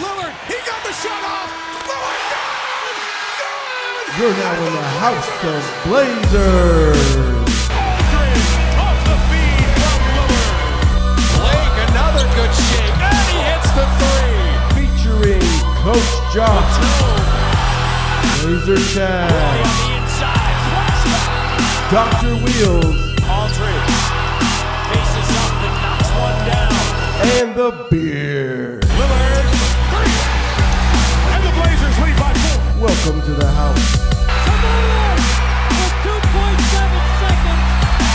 Lillard, he got the shot off. Lillard, good! You're now in the House of Blazers. Aldridge off the feed from Lillard. Blake, another good shake, and he hits the three. Featuring Coach Josh, Laser On Chad, the inside, flashback. Dr. Wheels, Aldridge faces up and knocks one down. and the Beard. Lillard, three. And the Blazers lead by 4. Welcome to the house. Samoa with 2.7 seconds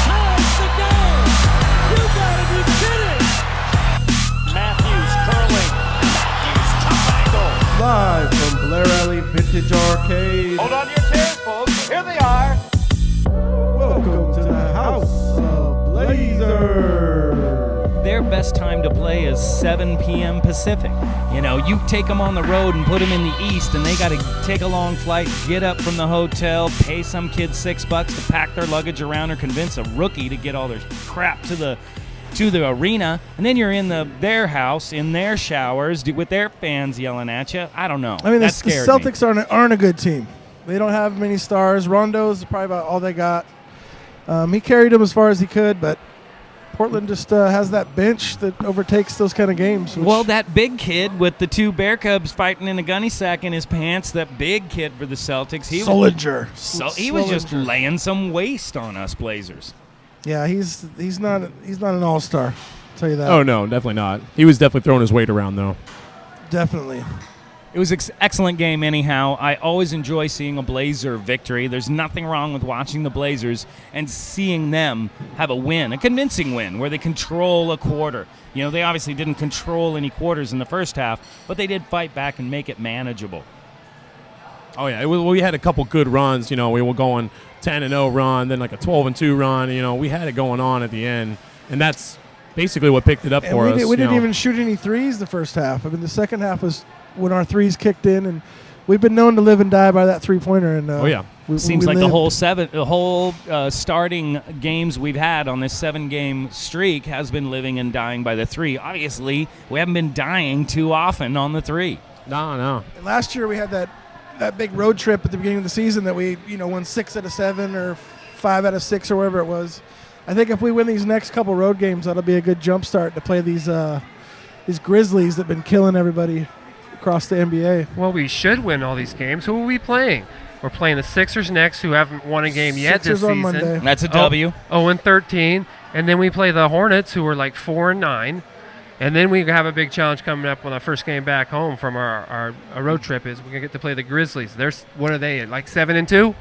ties the game. You gotta be kidding. Matthews curling. Matthews tough angle. Live from Blairally Vintage Arcade. Hold on to your chairs, folks. Here they are. Welcome to the House of Blazers. Their best time to play is 7 p.m. Pacific. You know, you take them on the road and put them in the east, and they got to take a long flight, get up from the hotel, pay some kid $6 to pack their luggage around, or convince a rookie to get all their crap to the arena, and then you're in their house, in their showers, with their fans yelling at you. I don't know. I mean, the That scared Celtics aren't a good team. They don't have many stars. Rondo's probably about all they got. He carried them as far as he could, but Portland just has that bench that overtakes those kind of games. me. Well, that big kid with the 2 Bear Cubs fighting in a gunny sack in his pants, that big kid for the Celtics, he was just laying some waste on us Blazers. Yeah, he's not an all-star. I'll tell you that. Oh, no, definitely not. He was definitely throwing his weight around, though. Definitely. It was an excellent game anyhow. I always enjoy seeing a Blazer victory. There's nothing wrong with watching the Blazers and seeing them have a win, a convincing win, where they control a quarter. You know, they obviously didn't control any quarters in the first half, but they did fight back and make it manageable. Oh, yeah. We had a couple good runs. You know, we were going 10-0 run, then like a 12-2 run. You know, we had it going on at the end, and that's basically what picked it up for us. We didn't even shoot any threes the first half. I mean, the second half was when our threes kicked in, and we've been known to live and die by that three-pointer. And oh, yeah. Seems like the whole starting games we've had on this 7-game streak has been living and dying by the three. Obviously, we haven't been dying too often on the three. No. And last year we had that big road trip at the beginning of the season that we won 6 out of 7 or 5 out of 6 or whatever it was. I think if we win these next couple road games, that'll be a good jump start to play these Grizzlies that've been killing everybody across the NBA. Well, we should win all these games. Who are we playing? We're playing the Sixers next, who haven't won a game yet Sixers this on season. Monday. That's a W. 0-13. And then we play the Hornets, who are like 4-9. And then we have a big challenge coming up on our first game back home from our road trip. Is we're gonna get to play the Grizzlies. What are they at? Like 7-2?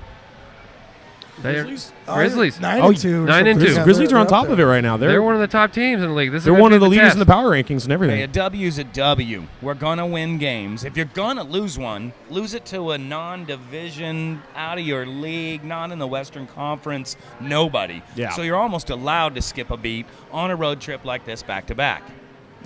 Grizzlies? Grizzlies. 9-2. 9-2. Grizzlies are on top of it right now. They're one of the top teams in the league. They're one of the leaders in the power rankings and everything. Hey, a W's a W. We're going to win games. If you're going to lose one, lose it to a non-division, out of your league, not in the Western Conference, nobody. Yeah. So you're almost allowed to skip a beat on a road trip like this back-to-back.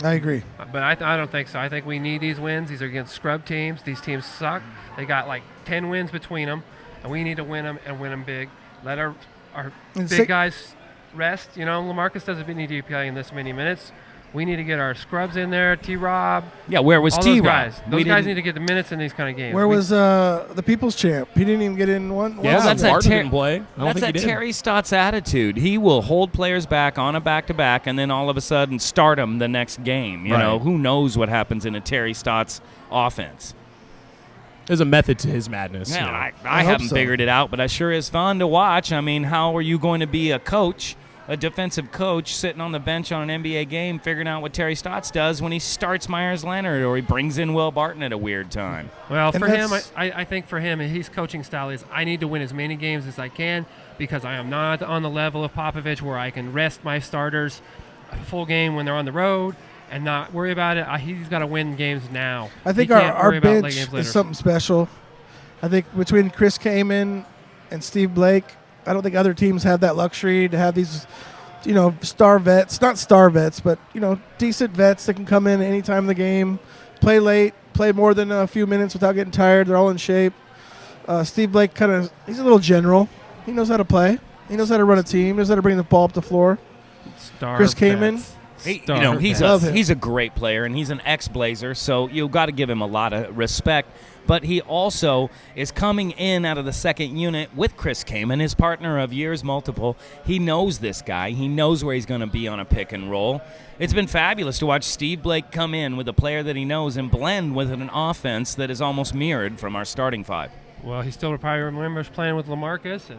I agree. But I don't think so. I think we need these wins. These are against scrub teams. These teams suck. They got like 10 wins between them, and we need to win them and win them big. Let our big guys rest. You know, LaMarcus doesn't need to be playing this many minutes. We need to get our scrubs in there. T-Rob. Yeah, where was T-Rob? Those guys need to get the minutes in these kind of games. Where was the People's Champ? He didn't even get in one. Yeah, that's Martin didn't play. That's that Terry Stotts attitude. He will hold players back on a back-to-back and then all of a sudden start them the next game. You know, who knows what happens in a Terry Stotts offense. There's a method to his madness. Yeah, you know. I haven't figured it out, but it sure is fun to watch. I mean, how are you going to be a coach, a defensive coach, sitting on the bench on an NBA game, figuring out what Terry Stotts does when he starts Myers Leonard or he brings in Will Barton at a weird time? Well, for him, I think for him, his coaching style is I need to win as many games as I can because I am not on the level of Popovich where I can rest my starters a full game when they're on the road and not worry about it. He's got to win games now. I think our bench is something special. I think between Chris Kaman and Steve Blake, I don't think other teams have that luxury to have these, star vets. Not star vets, but, decent vets that can come in any time of the game, play late, play more than a few minutes without getting tired. They're all in shape. Steve Blake he's a little general. He knows how to play. He knows how to run a team. He knows how to bring the ball up the floor. Chris Kaman. He's a great player, and he's an ex-Blazer, so you've got to give him a lot of respect. But he also is coming in out of the second unit with Chris Kaman, his partner of years multiple. He knows this guy. He knows where he's going to be on a pick and roll. It's been fabulous to watch Steve Blake come in with a player that he knows and blend with an offense that is almost mirrored from our starting five. Well, he still probably remembers playing with LaMarcus.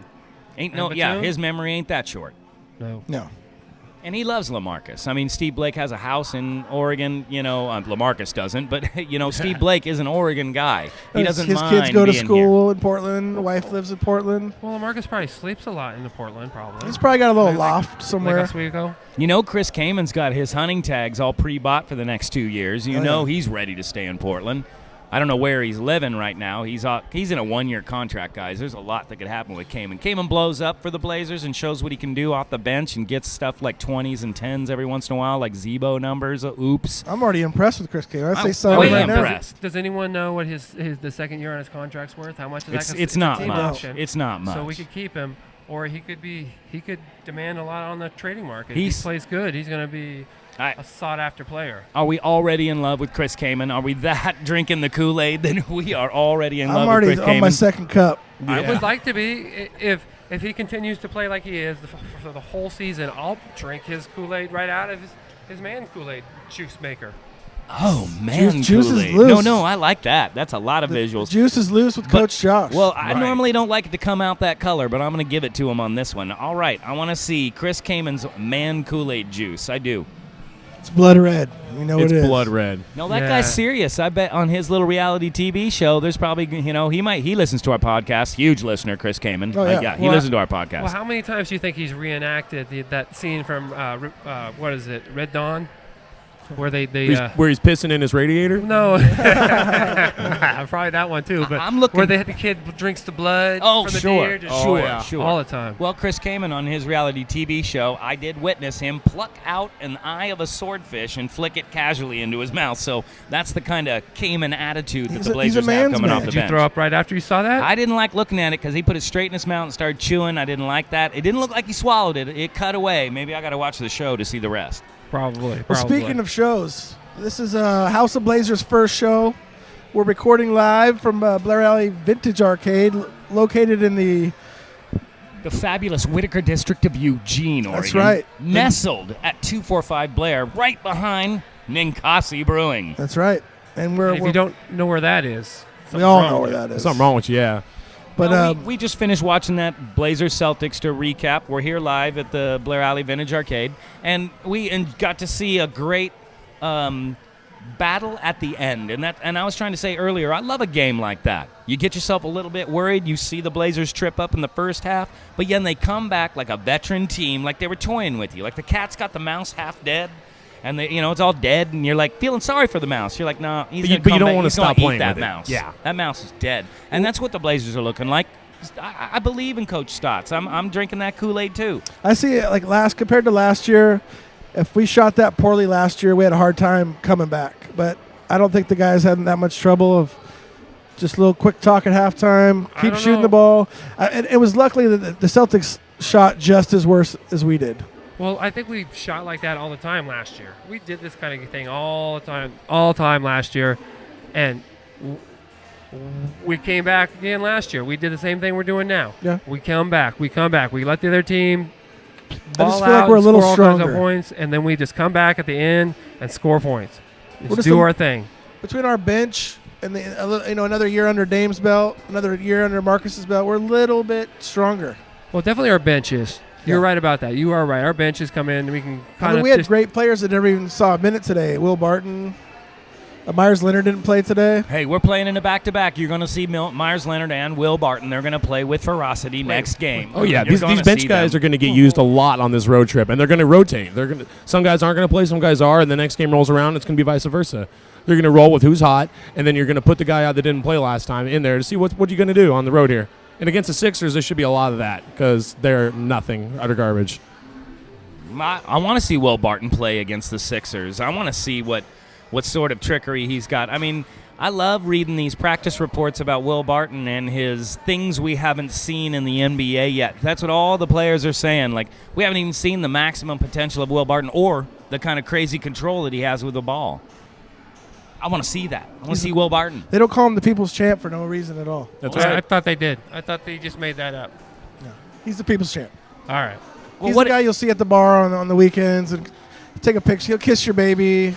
His memory ain't that short. No. And he loves LaMarcus. I mean, Steve Blake has a house in Oregon. LaMarcus doesn't, but Steve Blake is an Oregon guy. He doesn't his mind kids go to being school here. in Portland. The wife lives in Portland. Well, LaMarcus probably sleeps a lot in Portland, probably. He's probably got a little loft somewhere. Like Oswego. Chris Kaman's got his hunting tags all pre-bought for the next 2 years. He's ready to stay in Portland. I don't know where he's living right now. He's in a 1-year contract, guys. There's a lot that could happen with Kaman. Kaman blows up for the Blazers and shows what he can do off the bench and gets stuff like 20s and 10s every once in a while, like Zebo numbers. Oops. I'm already impressed with Chris Kaman. I'm way impressed. Does anyone know what the second year on his contract's worth? How much is that? It's not much. It's not much. So we could keep him, or he could demand a lot on the trading market. If he plays good, he's going to be a sought-after player. Are we already in love with Chris Kaman? Are we that drinking the Kool-Aid? Then we are already in love with Chris Kaman. I'm already on my second cup. Yeah. I would like to be. If he continues to play like he is for the whole season, I'll drink his Kool-Aid right out of his man Kool-Aid juice maker. Oh, man, juice Kool-Aid. is loose. No, I like that. That's a lot of visuals. Juice is loose with Coach Josh. Well, I normally don't like it to come out that color, but I'm going to give it to him on this one. All right, I want to see Chris Kaman's man Kool-Aid juice. I do. It's blood red. It is. It's blood red. No, that guy's serious. I bet on his little reality TV show, there's probably, he listens to our podcast. Huge listener, Chris Kaman. Oh, yeah. He listens to our podcast. Well, how many times do you think he's reenacted that scene from, what is it, Red Dawn? Where where he's pissing in his radiator? No. Probably that one, too. But I'm looking. Where the kid drinks the blood from the deer. Sure. All the time. Well, Chris Kaman on his reality TV show, I did witness him pluck out an eye of a swordfish and flick it casually into his mouth. So that's the kind of Kaman attitude that the Blazers have coming off the bench. Did you throw up right after you saw that? I didn't like looking at it because he put it straight in his mouth and started chewing. I didn't like that. It didn't look like he swallowed it. It cut away. Maybe I got to watch the show to see the rest. Probably. Well, speaking of shows, this is House of Blazers' first show. We're recording live from Blairally Vintage Arcade, located in the fabulous Whittaker district of Eugene, Oregon. That's right. Nestled at 245 Blair, right behind Ninkasi Brewing. That's right. And if you don't know where that is, we all know where that is. Something wrong with you, yeah. But we just finished watching that Blazers-Celtics to recap. We're here live at the Blairally Vintage Arcade, and we got to see a great battle at the end. And I was trying to say earlier, I love a game like that. You get yourself a little bit worried. You see the Blazers trip up in the first half, but then they come back like a veteran team, like they were toying with you. Like the cat's got the mouse half dead. And it's all dead, and you're like feeling sorry for the mouse. You're like, no, he's going to come back. You don't want to stop playing that with mouse. It. Yeah, that mouse is dead, and that's what the Blazers are looking like. I believe in Coach Stotts. I'm drinking that Kool-Aid too. I see it like compared to last year. If we shot that poorly last year, we had a hard time coming back. But I don't think the guys had that much trouble of just a little quick talk at halftime, keep shooting the ball. And it was luckily that the Celtics shot just as worse as we did. Well, I think we shot like that all the time last year. We did this kind of thing all the time last year, and we came back again last year. We did the same thing we're doing now. Yeah. We come back. We let the other team ball I just out, feel like we're a little score all kinds stronger. of points, and then we just come back at the end and score points. Just do our thing. Between our bench and another year under Dame's belt, another year under Marcus's belt, we're a little bit stronger. Well, definitely our bench is. You're right about that. You are right. Our benches come in. We can kind of. We had great players that never even saw a minute today. Will Barton, Myers Leonard didn't play today. Hey, we're playing in a back-to-back. You're going to see Myers Leonard and Will Barton. They're going to play with ferocity next game. Oh yeah, these bench guys are going to get used a lot on this road trip, and they're going to rotate. Some guys aren't going to play, some guys are, and the next game rolls around. It's going to be vice versa. They're going to roll with who's hot, and then you're going to put the guy out that didn't play last time in there to see what you're going to do on the road here. And against the Sixers, there should be a lot of that because they're nothing, utter garbage. I want to see Will Barton play against the Sixers. I want to see what sort of trickery he's got. I mean, I love reading these practice reports about Will Barton and his things we haven't seen in the NBA yet. That's what all the players are saying. Like, we haven't even seen the maximum potential of Will Barton or the kind of crazy control that he has with the ball. I want to see that. I want to see Will Barton. They don't call him the people's champ for no reason at all. That's I right. thought they did. I thought they just made that up. No. He's the people's champ. All right. He's the guy you'll see at the bar on the weekends and take a picture. He'll kiss your baby.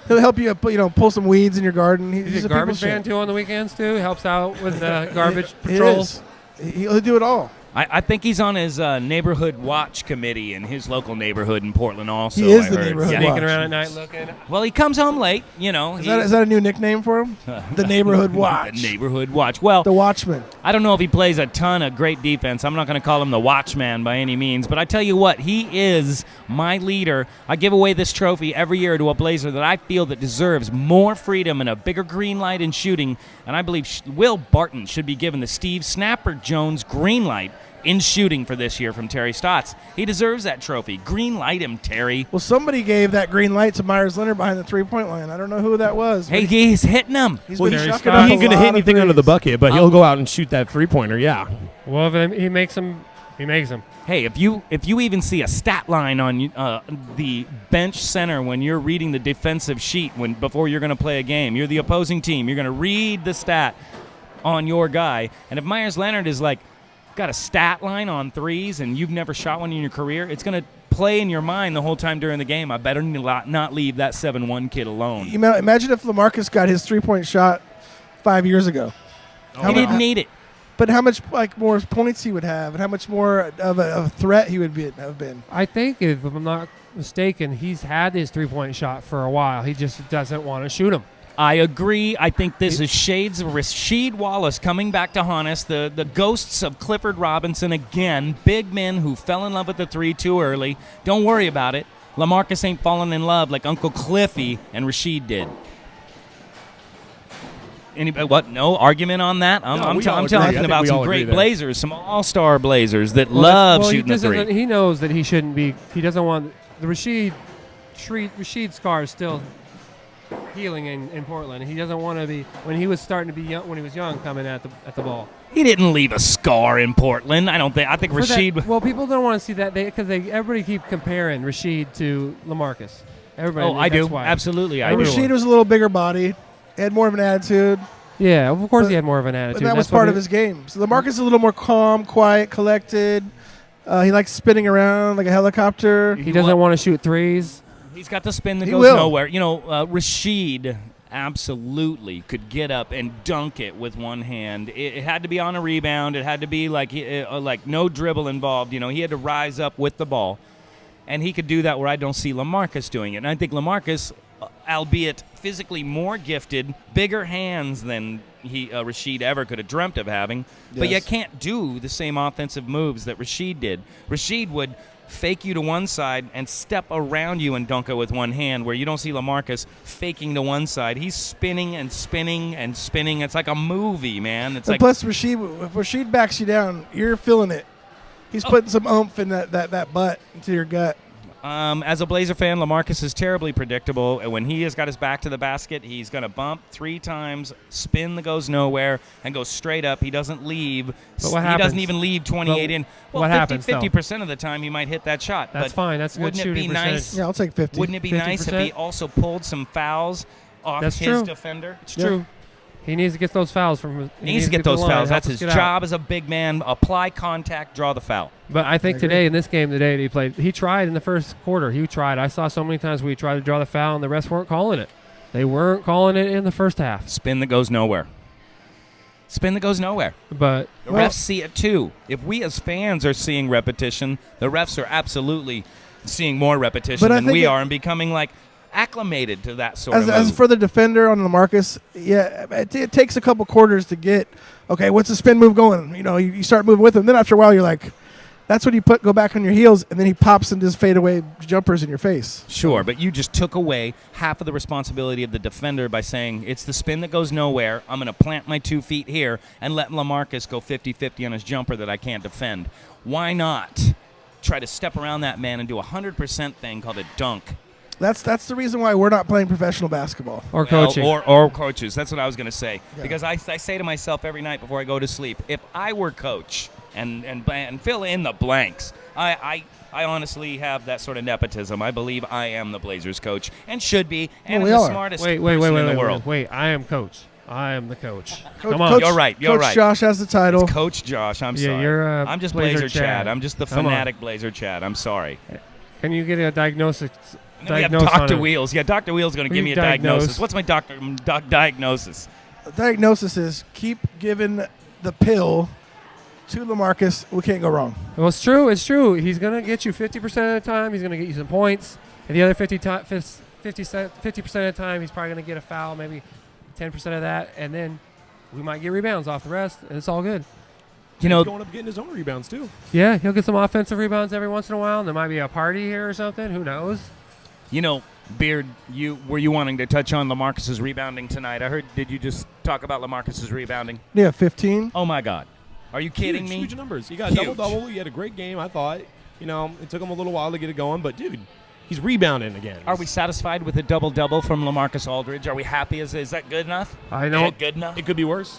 He'll help you, pull some weeds in your garden. He's a garbage man too on the weekends too. He helps out with garbage He patrols. is. He'll do it all. I think he's on his neighborhood watch committee in his local neighborhood in Portland also. He is I the heard. neighborhood Yeah. watch. Sneaking around at night looking. Well, he comes home late, you know. Is that a new nickname for him? The neighborhood watch. The neighborhood watch. Well, The watchman. I don't know if he plays a ton of great defense. I'm not going to call him the watchman by any means, but I tell you what, he is my leader. I give away this trophy every year to a Blazer that I feel that deserves more freedom and a bigger green light in shooting, and I believe Will Barton should be given the Steve Snapper Jones green light in shooting for this year from Terry Stotts. He deserves that trophy. Green light him, Terry. Well, somebody gave that green light to Myers Leonard behind the three-point line. I don't know who that was. Hey, he's hitting them. He's Well, been Terry chucking Stotts. up He ain't a going to hit lot of anything under the threes. bucket, but he'll go out and shoot that three-pointer, yeah. Well, if he makes them, he makes them. Hey, if you even see a stat line on the bench center when you're reading the defensive sheet before you're going to play a game, you're the opposing team, you're going to read the stat on your guy, and if Myers Leonard is like got a stat line on threes and you've never shot one in your career, it's going to play in your mind the whole time during the game. I better not leave that 7-1 kid alone. Imagine if LaMarcus got his three-point shot 5 years ago. He didn't need it. But how much more points he would have, and how much more of a threat he would have been. I think, if I'm not mistaken, he's had his three-point shot for a while. He just doesn't want to shoot him. I agree. I think this is shades of Rasheed Wallace coming back to haunt us. The ghosts of Clifford Robinson again. Big men who fell in love with the three too early. Don't worry about it. LaMarcus ain't falling in love like Uncle Cliffy and Rasheed did. Anybody? What? No argument on that. I'm talking about some great Blazers, some all-star Blazers that love shooting the three. He knows that he shouldn't be. He doesn't want the Rasheed scar is still healing in Portland. He doesn't want to be when he was starting to be young, when he was young, coming at the ball. He didn't leave a scar in Portland. I think Rasheed. Well, people don't want to see that because everybody keep comparing Rasheed to LaMarcus. Everybody. Oh, I do. Why. Absolutely, I do. Rasheed was a little bigger body. He had more of an attitude. Yeah, of course he had more of an attitude. But that was part of his game. So LaMarcus is a little more calm, quiet, collected. He likes spinning around like a helicopter. He doesn't want to shoot threes. He's got the spin that He goes will. nowhere. You know, Rasheed absolutely could get up and dunk it with one hand. It had to be on a rebound. It had to be like no dribble involved. You know, he had to rise up with the ball, and he could do that where I don't see LaMarcus doing it. And I think LaMarcus, albeit physically more gifted, bigger hands than Rasheed ever could have dreamt of having, but yet can't do the same offensive moves that Rasheed did. Rasheed would fake you to one side and step around you and dunk it with one hand, where you don't see LaMarcus faking to one side. He's spinning and spinning and spinning. It's like a movie, man. It's And like plus, Rasheed, if Rasheed backs you down, you're feeling it. He's putting some oomph in that butt into your gut. As a Blazer fan, LaMarcus is terribly predictable. And when he has got his back to the basket, he's going to bump 3 times, spin that goes nowhere, and go straight up. He doesn't leave. But what He happens? doesn't even leave 28 in. Well, what happens, though? 50% of the time, he might hit that shot. That's but fine. That's a good wouldn't it shooting be percentage. nice? Yeah, I'll take 50. Wouldn't it be nice if he 50%? also pulled some fouls off That's his true. defender? It's true. He needs to get those fouls from. He needs to get those the line, fouls. help That's us his get out. job as a big man. Apply contact, draw the foul. But I think today, in this game today that he played, he tried in the first quarter. He tried. I saw so many times where he tried to draw the foul, and the refs weren't calling it. They weren't calling it in the first half. Spin that goes nowhere. Spin that goes nowhere. But The refs see it too. If we as fans are seeing repetition, the refs are absolutely seeing more repetition But I than think we it- are and becoming like acclimated to that sort of As move. for the defender on LaMarcus, yeah, it takes a couple quarters to get, okay, what's the spin move going? You know, you start moving with him. Then after a while, you're like, that's when you go back on your heels, and then he pops into his fadeaway jumpers in your face. Sure, but you just took away half of the responsibility of the defender by saying it's the spin that goes nowhere. I'm going to plant my 2 feet here and let LaMarcus go 50-50 on his jumper that I can't defend. Why not try to step around that man and do a 100% thing called a dunk? That's the reason why we're not playing professional basketball. or coaching. Or coaches. That's what I was going to say. Because I say to myself every night before I go to sleep, if I were coach, and fill in the blanks. I honestly have that sort of nepotism. I believe I am the Blazers coach and should be, and I'm the smartest person in the world. Wait, I am coach. I am the coach. Come on. You're right. Coach Josh has the title. It's Coach Josh. I'm sorry. You're I'm just Blazer Blazer Chad. I'm just the fanatic Blazer Chad. I'm sorry. Can you get a diagnosis? We have Dr. Wheels. Yeah, Dr. Wheels is going to give me a diagnosis. What's my diagnosis? The diagnosis is keep giving the pill to LaMarcus. We can't go wrong. Well, it's true. It's true. He's going to get you 50% of the time. He's going to get you some points. And the other 50% of the time, he's probably going to get a foul, maybe 10% of that. And then we might get rebounds off the rest, and it's all good. He's going up getting his own rebounds, too. Yeah, he'll get some offensive rebounds every once in a while, and there might be a party here or something. Who knows? Beard, were you wanting to touch on LaMarcus's rebounding tonight? I heard, did you just talk about LaMarcus's rebounding? Yeah, 15. Oh, my God. Are you kidding me? Huge numbers. He got a double-double. He had a great game, I thought. It took him a little while to get it going, but, dude, he's rebounding again. Are we satisfied with a double-double from LaMarcus Aldridge? Are we happy? Is that good enough? I know. Good enough? It could be worse.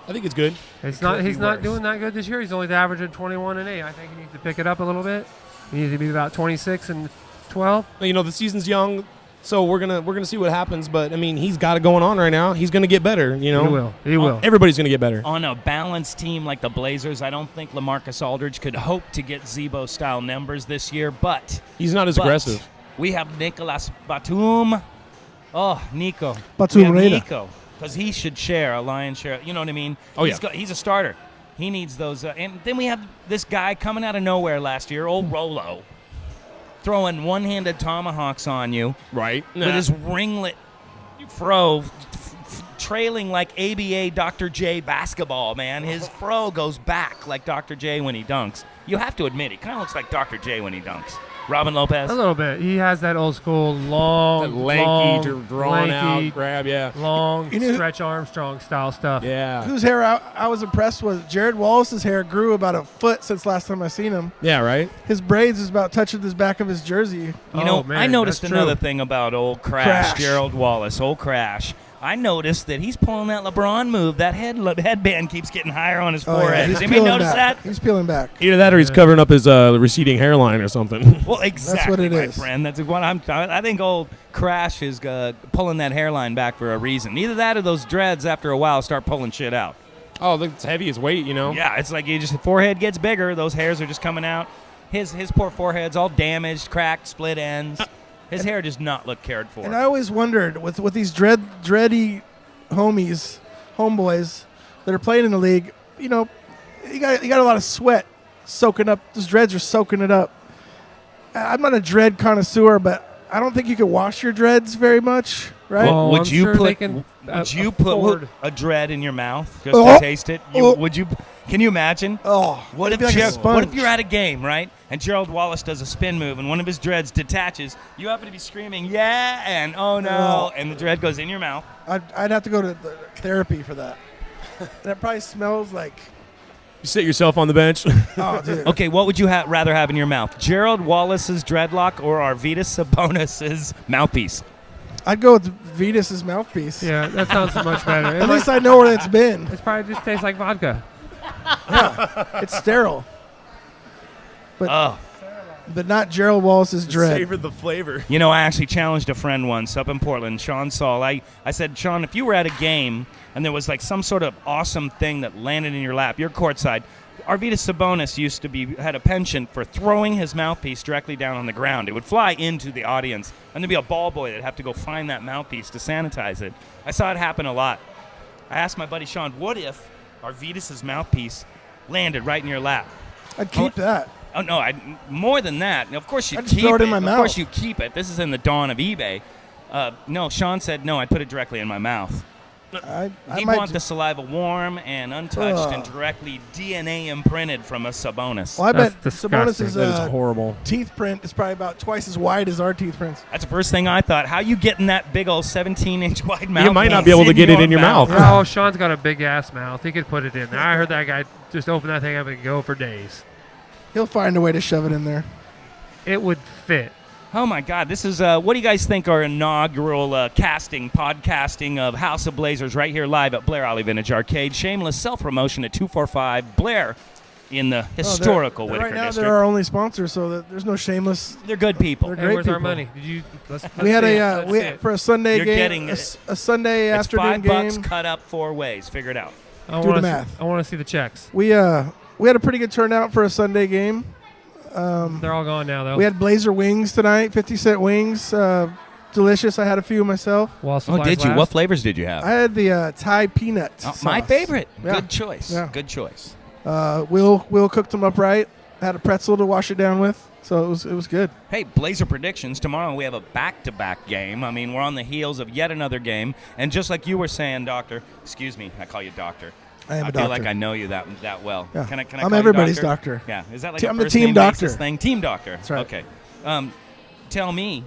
I think it's good. He's not doing that good this year. He's only averaging 21 and 8. I think he needs to pick it up a little bit. He needs to be about 26 and 12. The season's young, so we're gonna see what happens. But he's got it going on right now. He's gonna get better. He will. Everybody's gonna get better. On a balanced team like the Blazers, I don't think LaMarcus Aldridge could hope to get Zebo-style numbers this year. But he's not as aggressive. We have Nicolas Batum. Oh, Nico. Batum. Nico. Because he should share a lion's share. You know what I mean? Oh, He's a starter. He needs those. And then we have this guy coming out of nowhere last year, old Rolo, throwing one-handed tomahawks on you. Right. With his ringlet fro trailing like ABA Dr. J basketball, man. His fro goes back like Dr. J when he dunks. You have to admit, he kind of looks like Dr. J when he dunks. Robin Lopez? A little bit. He has that old school long, drawn out grab, long Stretch Armstrong style stuff. Yeah. Whose hair I was impressed with. Jared Wallace's hair grew about a foot since last time I seen him. Yeah, right. His braids is about touching the back of his jersey. I noticed another thing about old Crash, Gerald Wallace, old Crash. I noticed that he's pulling that LeBron move. That headband keeps getting higher on his forehead. Did anybody notice that? He's peeling back. Either that or he's covering up his receding hairline or something. Well, exactly, that's what it my is. friend. That's what I think old Crash is pulling that hairline back for a reason. Either that or those dreads after a while start pulling shit out. Oh, it's heavy as weight, Yeah, it's like forehead gets bigger. Those hairs are just coming out. His poor forehead's all damaged, cracked, split ends. His hair does not look cared for. And I always wondered with these dready homeboys that are playing in the league, you got a lot of sweat soaking up. Those dreads are soaking it up. I'm not a dread connoisseur, but I don't think you can wash your dreads very much, right? Well, would you put a dread in your mouth just to taste it? Would you? Can you imagine? Oh, what if you're at a game, right? And Gerald Wallace does a spin move, and one of his dreads detaches. You happen to be screaming, "Yeah!" and "Oh no!" and the dread goes in your mouth. I'd have to go to therapy for that. That probably smells like. You sit yourself on the bench. Oh, dude. Okay, what would you rather have in your mouth? Gerald Wallace's dreadlock or Arvydas Sabonis's mouthpiece? I'd go with Vitas's mouthpiece. Yeah, that sounds much better. At least I know where it's been. It probably just tastes like vodka. Yeah, it's sterile. But not Gerald Wallace's dread. Savored the flavor. I actually challenged a friend once up in Portland, Sean Saul. I said, Sean, if you were at a game and there was like some sort of awesome thing that landed in your lap, you're courtside. Arvydas Sabonis had a penchant for throwing his mouthpiece directly down on the ground. It would fly into the audience, and there'd be a ball boy that'd have to go find that mouthpiece to sanitize it. I saw it happen a lot. I asked my buddy Sean, what if Arvydas' mouthpiece landed right in your lap? I'd keep that. Oh no! More than that. Of course you keep throw it in my mouth. Of course you keep it. This is in the dawn of eBay. No, Sean said no. I'd put it directly in my mouth. He'd want the saliva warm and untouched and directly DNA imprinted from a Sabonis. Well, I bet disgusting. Sabonis' horrible. teeth print is probably about twice as wide as our teeth prints. That's the first thing I thought. How you getting that big old 17-inch wide mouth? You might not be able to get it in your mouth. Oh, Sean's got a big ass mouth. He could put it in there. I heard that guy just open that thing up and go for days. He'll find a way to shove it in there. It would fit. Oh, my God. This is, what do you guys think our inaugural podcasting of House of Blazers right here live at Blairally Vintage Arcade. Shameless self-promotion at 245 Blair in the historical Whittaker right now district. they're our only sponsor, so that there's no shameless. They're good people. They're Hey, great where's our people. money? Did you? Let's We had see it. a Let's see it. for a Sunday You're game, getting a Sunday It's afternoon $5 game. cut up 4 ways. Figure it out. I do wanna the see- math. I want to see the checks. We had a pretty good turnout for a Sunday game. They're all gone now, though. We had Blazer wings tonight, 50-cent wings. Delicious. I had a few myself. While Oh, supplies did you? last. What flavors did you have? I had the Thai peanut. My sauce. favorite. Yeah. Good choice. Yeah. Good choice. Will cooked them up right. Had a pretzel to wash it down with, so it was good. Hey, Blazer predictions. Tomorrow we have a back-to-back game. I mean, we're on the heels of yet another game. And just like you were saying, Doctor, excuse me, I call you Doctor. I am a feel doctor. like I know you that well. Yeah. Can I I'm call you everybody's doctor. Yeah. Is that like I'm a the first team name doctor. basis thing? Team doctor. That's right. Okay. Tell me,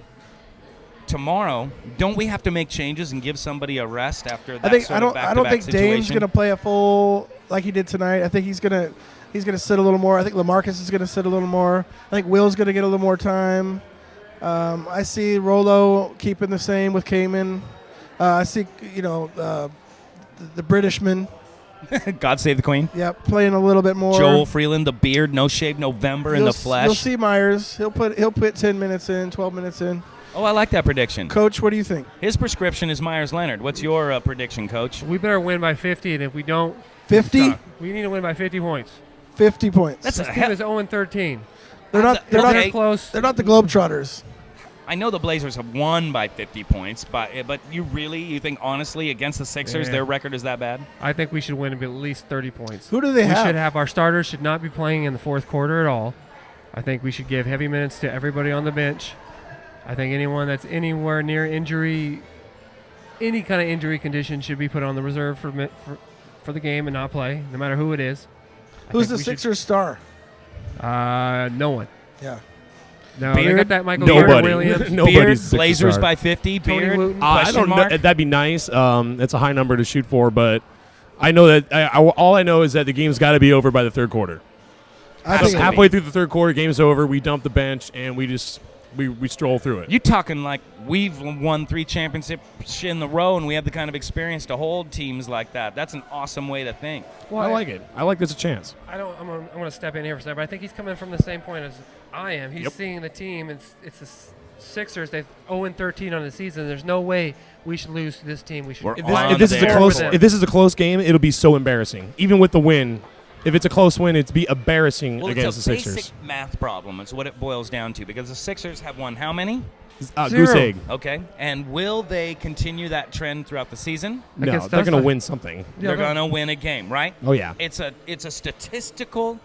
tomorrow, don't we have to make changes and give somebody a rest after that I think sort I of don't back-to-back think Dame's situation? gonna play a full like he did tonight. I think he's gonna sit a little more. I think LaMarcus is gonna sit a little more. I think Will's gonna get a little more time. I see Rolo keeping the same with Cayman. I see the Britishman. God save the Queen. Yeah, playing a little bit more. Joel Freeland, the beard, no shave November in the flesh. You'll see Myers. He'll put 10 minutes in, 12 minutes in. Oh, I like that prediction. Coach, what do you think? His prescription is Myers Leonard. What's your prediction, Coach? We better win by 50, and if we don't, 50? suck. We need to win by 50 points. 50 points. That's This a team is 0-13. They're not okay. Close. They're not the Globetrotters. I know the Blazers have won by 50 points, but you think honestly against the Sixers, Yeah. their record is that bad? I think we should win at least 30 points. Who do they have? We should have our starters should not be playing in the fourth quarter at all. I think we should give heavy minutes to everybody on the bench. I think anyone that's anywhere near injury, any kind of injury condition, should be put on the reserve for the game and not play, no matter who it is. Who's the Sixers star? No one. Yeah. No, they Beard? got that Michael Nobody. Jordan Williams. Nobody's Beard, Sixers Blazers star. by 50. Tony Beard, Wooten. I question don't know. mark? That'd be nice. It's a high number to shoot for, but I know that all I know is that the game's got to be over by the third quarter. I So think halfway through the third quarter, game's over. We dump the bench and we just we stroll through it. You talking like we've won 3 championships in a row, and we have the kind of experience to hold teams like that. That's an awesome way to think. Well, I like it. I like there's a chance. I'm going to step in here for a second, but I think he's coming from the same point as I am. He's Yep. seeing the team. It's the Sixers. They've 0-13 on the season. There's no way we should lose to this team. We should. We're If on this is a there. close, With if this is a close game, it'll be so embarrassing. Even with the win, if it's a close win, it'd be embarrassing Well, against it's the a Sixers. basic math problem. It's what it boils down to, because the Sixers have won how many? Goose Zero. egg. Okay. And will they continue that trend throughout the season? No, Against they're us, going to like- win something. Yeah, They're going to win a game, right? Oh yeah. It's a statistical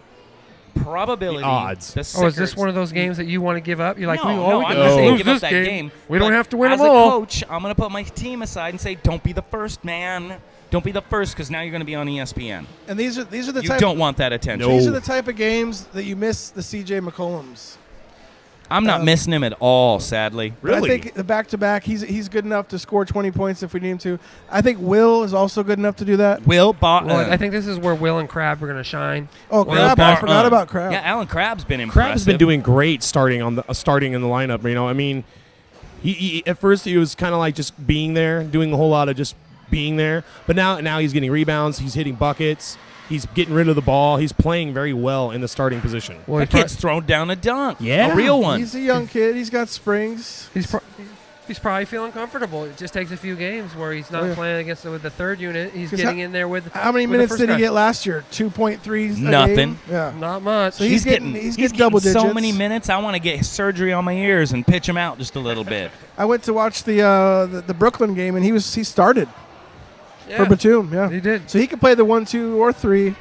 probability. The odds. The Oh, is this Sixers- one of those games that you want to give up? You're like, no, we no, we I'm can not saying lose give up this that game. We don't but have to win as them all. a coach, I'm going to put my team aside and say, don't be the first, man. Don't be the first, because now you're going to be on ESPN. And these are the You type. don't want that attention. No. These are the type of games that you miss the C.J. McCollums. I'm not missing him at all, sadly. But Really? I think the back-to-back, he's good enough to score 20 points if we need him to. I think Will is also good enough to do that. Well, I think this is where Will and Crab are going to shine. Oh, Crab! I forgot about Crab. Yeah, Alan Crabb's been impressive. Crab's been doing great starting in the lineup. You know, I mean, he at first he was kind of like just being there, doing a whole lot of just being there. But now he's getting rebounds. He's hitting buckets. He's getting rid of the ball. He's playing very well in the starting position. Well, That kid's thrown down a dunk. Yeah. A real one. He's a young kid. He's got springs. He's probably feeling comfortable. It just takes a few games where he's not Oh, yeah. playing against with the third unit. He's 'Cause getting in there with. How many with the minutes first did he guy. get last year? 2.3 a Nothing. game? Yeah. Not much. So he's getting double digits. so many minutes. I want to get surgery on my ears and pitch him out just a little bit. I went to watch the Brooklyn game, and he started Yeah, for Batum. Yeah, he did. So he can play the 1, 2, or 3. I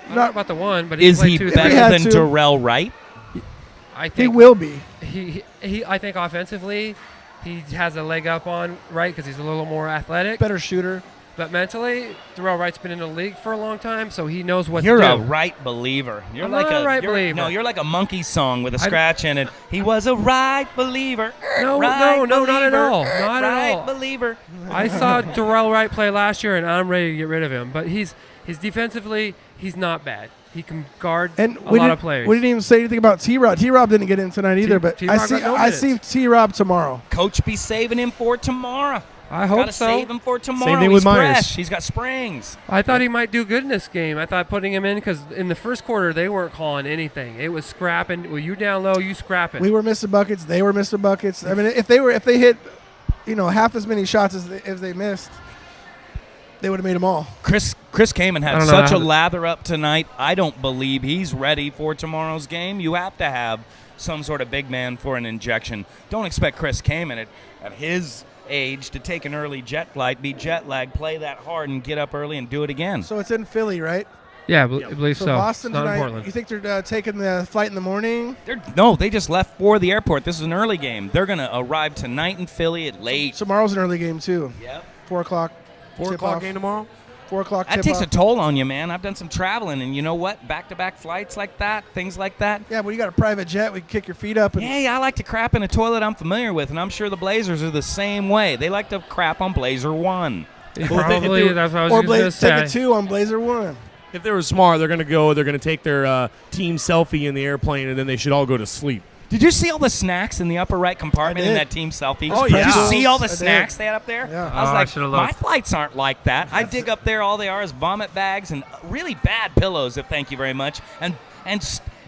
don't know about the one, but he Is played he 2 If better he had than to- Darrell Wright? I He think will be. He I think offensively, he has a leg up on Wright because he's a little more athletic. Better shooter. But mentally, Darrell Wright's been in the league for a long time, so he knows what You're to a do. right believer. You're I'm like not a right you're- believer. No, you're like a monkey song with a I- scratch in it. He was a right believer. No, right no, not at believer, all. Not at right all. believer. I saw Darrell Wright play last year, and I'm ready to get rid of him. But he's defensively, he's not bad. He can guard And a lot of players. we didn't even say anything about T-Rob. T-Rob didn't get in tonight either, but T-Rob I see got no I see minutes. T-Rob tomorrow. Coach be saving him for tomorrow. I hope Gotta so. save him for tomorrow. Same thing He's with Myers. fresh. He's got springs. I thought he might do good in this game. I thought putting him in because in the first quarter they weren't calling anything. It was scrapping. Well, you down low, you scrap it. We were missing buckets. They were missing buckets. I mean, if they hit, half as many shots as they missed, they would have made them all. Chris Kamen had such a lather up tonight. I don't believe he's ready for tomorrow's game. You have to have some sort of big man for an injection. Don't expect Chris Kamen at his age to take an early jet flight, be jet lagged, play that hard, and get up early and do it again. So it's in Philly, right? Yeah, I believe so. Boston It's not tonight. in Portland. You think they're taking the flight in the morning? No, they just left for the airport. This is an early game. They're going to arrive tonight in Philly at late. Tomorrow's an early game too. Yep. 4 o'clock. 4 o'clock game tomorrow? 4 o'clock. That takes a toll on you, man. I've done some traveling, and you know what? Back-to-back flights like that, things like that. Yeah, but you got a private jet. We can kick your feet up. And Yeah, I like to crap in a toilet I'm familiar with, and I'm sure the Blazers are the same way. They like to crap on Blazer 1. Probably, that's what I was or going to say. take a 2 on Blazer 1. If they were smart, they're going to take their team selfie in the airplane, and then they should all go to sleep. Did you see all the snacks in the upper right compartment in that team selfie? Oh, yeah. Did you see all the I did. snacks they had up there? Yeah. I was I like, should've my looked. flights aren't like that. I dig up there, all they are is vomit bags and really bad pillows, thank you very much. And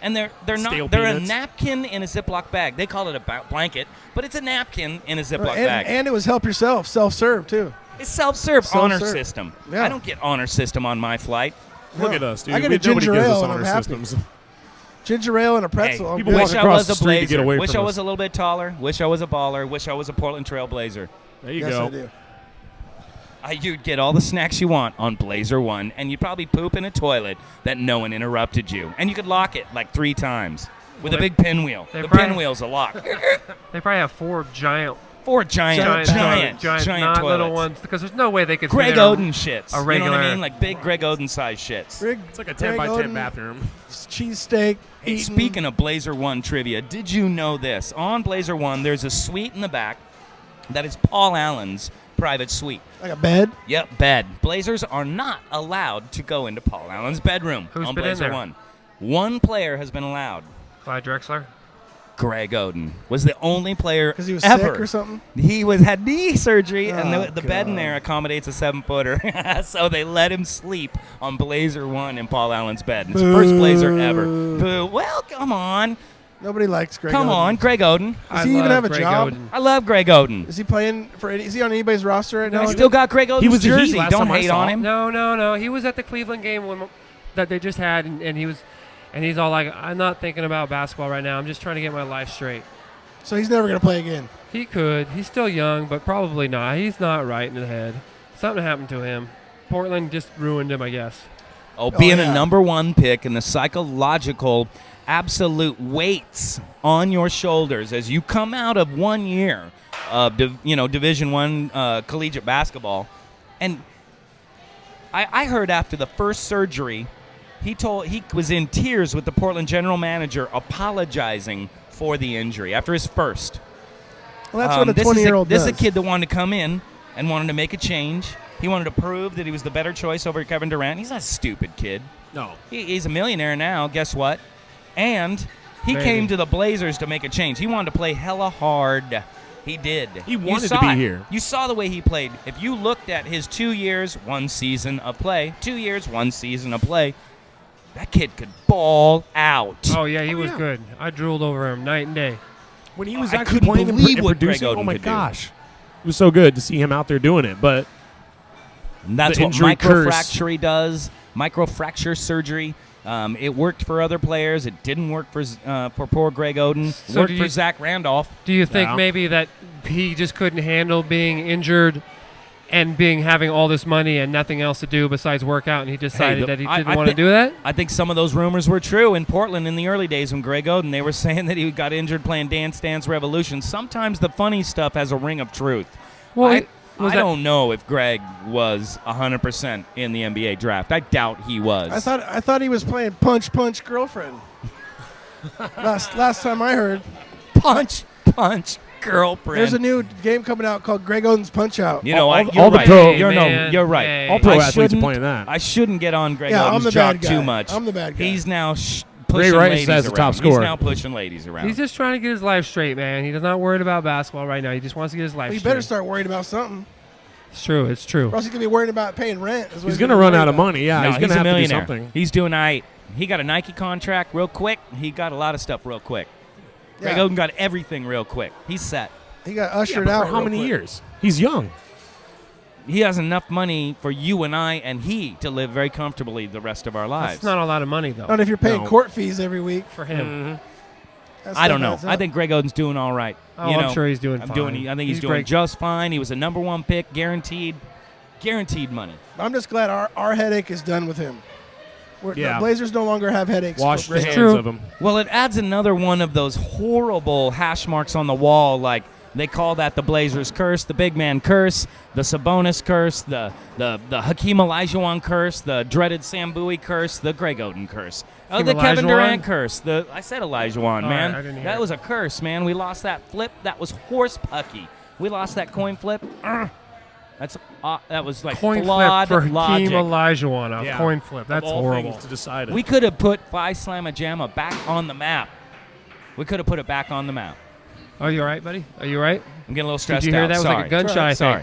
they're not, Stale they're peanuts. a napkin in a Ziploc bag. They call it a blanket, but it's a napkin in a Ziploc and, bag. and it was help yourself, self-serve too. It's self-serve honor Self-serve. system. Yeah. I don't get honor system on my flight. Look at us, dude. I get a Nobody ginger gives us ale and honor I'm happy. systems. Ginger ale and a pretzel. Hey, I'm people good. walk wish I across was the a street to get Blazer. away Wish from I us. was a little bit taller. Wish I was a baller. Wish I was a Portland Trail Blazer. There you Yes, go. I do. You'd get all the snacks you want on Blazer 1, and you'd probably poop in a toilet that no one interrupted you. And you could lock it like 3 times with a big pinwheel. they The probably- pinwheel's a lock. They probably have 4 giant 4 giant not toilets. little ones, because there's no way they could Greg fit in Oden shits. a You know regular. what I mean? Like big Greg Oden size shits. It's like a 10 by 10 bathroom. Cheesesteak. Hey, speaking of Blazer 1 trivia, did you know this? On Blazer 1, there's a suite in the back that is Paul Allen's private suite. Like a bed. Yep, bed. Blazers are not allowed to go into Paul Allen's bedroom Who's on been in Blazer there? 1. One player has been allowed. Clyde Drexler. Greg Oden was the only player Because he was ever. sick or something. He had knee surgery, and Oh, the bed in God. there accommodates a 7-footer. So they let him sleep on Blazer 1 in Paul Allen's bed. It's the first Blazer ever. Boo. Well, come on. Nobody likes Greg. Come Oden. on, Greg Oden. Does he even have a job? I love Greg Oden. Is he playing for? Is he on anybody's roster right now? I still got Greg Oden's He was the Heat jersey. last Don't time I hate saw on him. him. No. He was at the Cleveland game that they just had, and he's all like, I'm not thinking about basketball right now. I'm just trying to get my life straight. So he's never going to play again. He could. He's still young, but probably not. He's not right in the head. Something happened to him. Portland just ruined him, I guess. Being yeah. a number 1 pick and the psychological absolute weights on your shoulders as you come out of 1 year of Division I collegiate basketball. And I heard after the first surgery, he was in tears with the Portland general manager apologizing for the injury after his first. Well, that's what a This 20-year-old This does. is a kid that wanted to come in and wanted to make a change. He wanted to prove that he was the better choice over Kevin Durant. He's not a stupid kid. No. He's a millionaire now, guess what? And he Maybe. came to the Blazers to make a change. He wanted to play hella hard. He did. He You wanted to saw be it. here. You saw the way he played. If you looked at his 2 years, 1 season of play, 2 years, 1 season of play, that kid could ball out. Oh, yeah, he was good. I drooled over him night and day. When he was I actually couldn't playing and believe what Greg producing, Oden oh my could do. gosh. It was so good to see him out there doing it. But And that's the what injury curse. microfracture does. Microfracture surgery. It worked for other players. It didn't work for poor Greg Oden. So Worked do for you- Zach Randolph. Do you think Yeah. maybe that he just couldn't handle being injured and having all this money and nothing else to do besides work out, and he decided that he didn't want to do that? I think some of those rumors were true in Portland in the early days when Greg Oden, they were saying that he got injured playing Dance Dance Revolution. Sometimes the funny stuff has a ring of truth. Well, I don't know if Greg was 100% in the NBA draft. I doubt he was. I thought he was playing Punch Girlfriend. last time I heard. punch girlfriend. There's a new game coming out called Greg Oden's Punch Out. You know, all you're the right. pro- You're right. Hey. all pro I athletes are shouldn't- playing that. I shouldn't get on Greg Yeah, I'm Oden's the job bad guy. too much. I'm the bad guy. He's now pushing Rice ladies as the around. top He's scorer. now pushing ladies around. He's just trying to get his life straight, man. He's not worried about basketball right now. He just wants to get his life Well, you straight. better start worried about something. It's true. It's true. Or else he's going to be worried about paying rent. He's going to run out of money. Yeah, No, he's going to a have to do millionaire. something. He's doing all right. He got a Nike contract real quick. He got a lot of stuff real quick. Greg Oden got everything real quick. He's set. He got ushered but out. for how real many quick. years? He's young. He has enough money for you and I and he to live very comfortably the rest of our lives. That's not a lot of money, though. Not if you're paying No. court fees every week. For him. That I don't stuff know. adds I up. think Greg Oden's doing all right. Oh, You I'm know, sure he's doing I fine. think he's doing great. just fine. He was a number 1 pick, guaranteed money. I'm just glad our headache is done with him. Yeah. The Blazers no longer have headaches. Wash for the Greg hands Oden. of him. Well, it adds another one of those horrible hash marks on the wall, like they call that the Blazers curse, the big man curse, the Sabonis curse, the Hakeem Olajuwon curse, the dreaded Sam Bowie curse, the Greg Oden curse. Oh, Hakeem the Kevin Olajuwon? Durant curse. I said Olajuwon, man. right, I didn't hear That it. was a curse, man. We lost that flip. That was horse pucky. We lost that coin flip. That was like Coin flawed flip for logic. Hakeem Olajuwon. A Yeah. coin flip. That's Of all horrible. things to decide it. We could have put Phi Slamma Jamma back on the map. We could have put it back on the map. Are you all right, buddy? Are you all right? I'm getting a little stressed Did you hear out. that? It was Sorry. like a gunshot, I think. Sorry.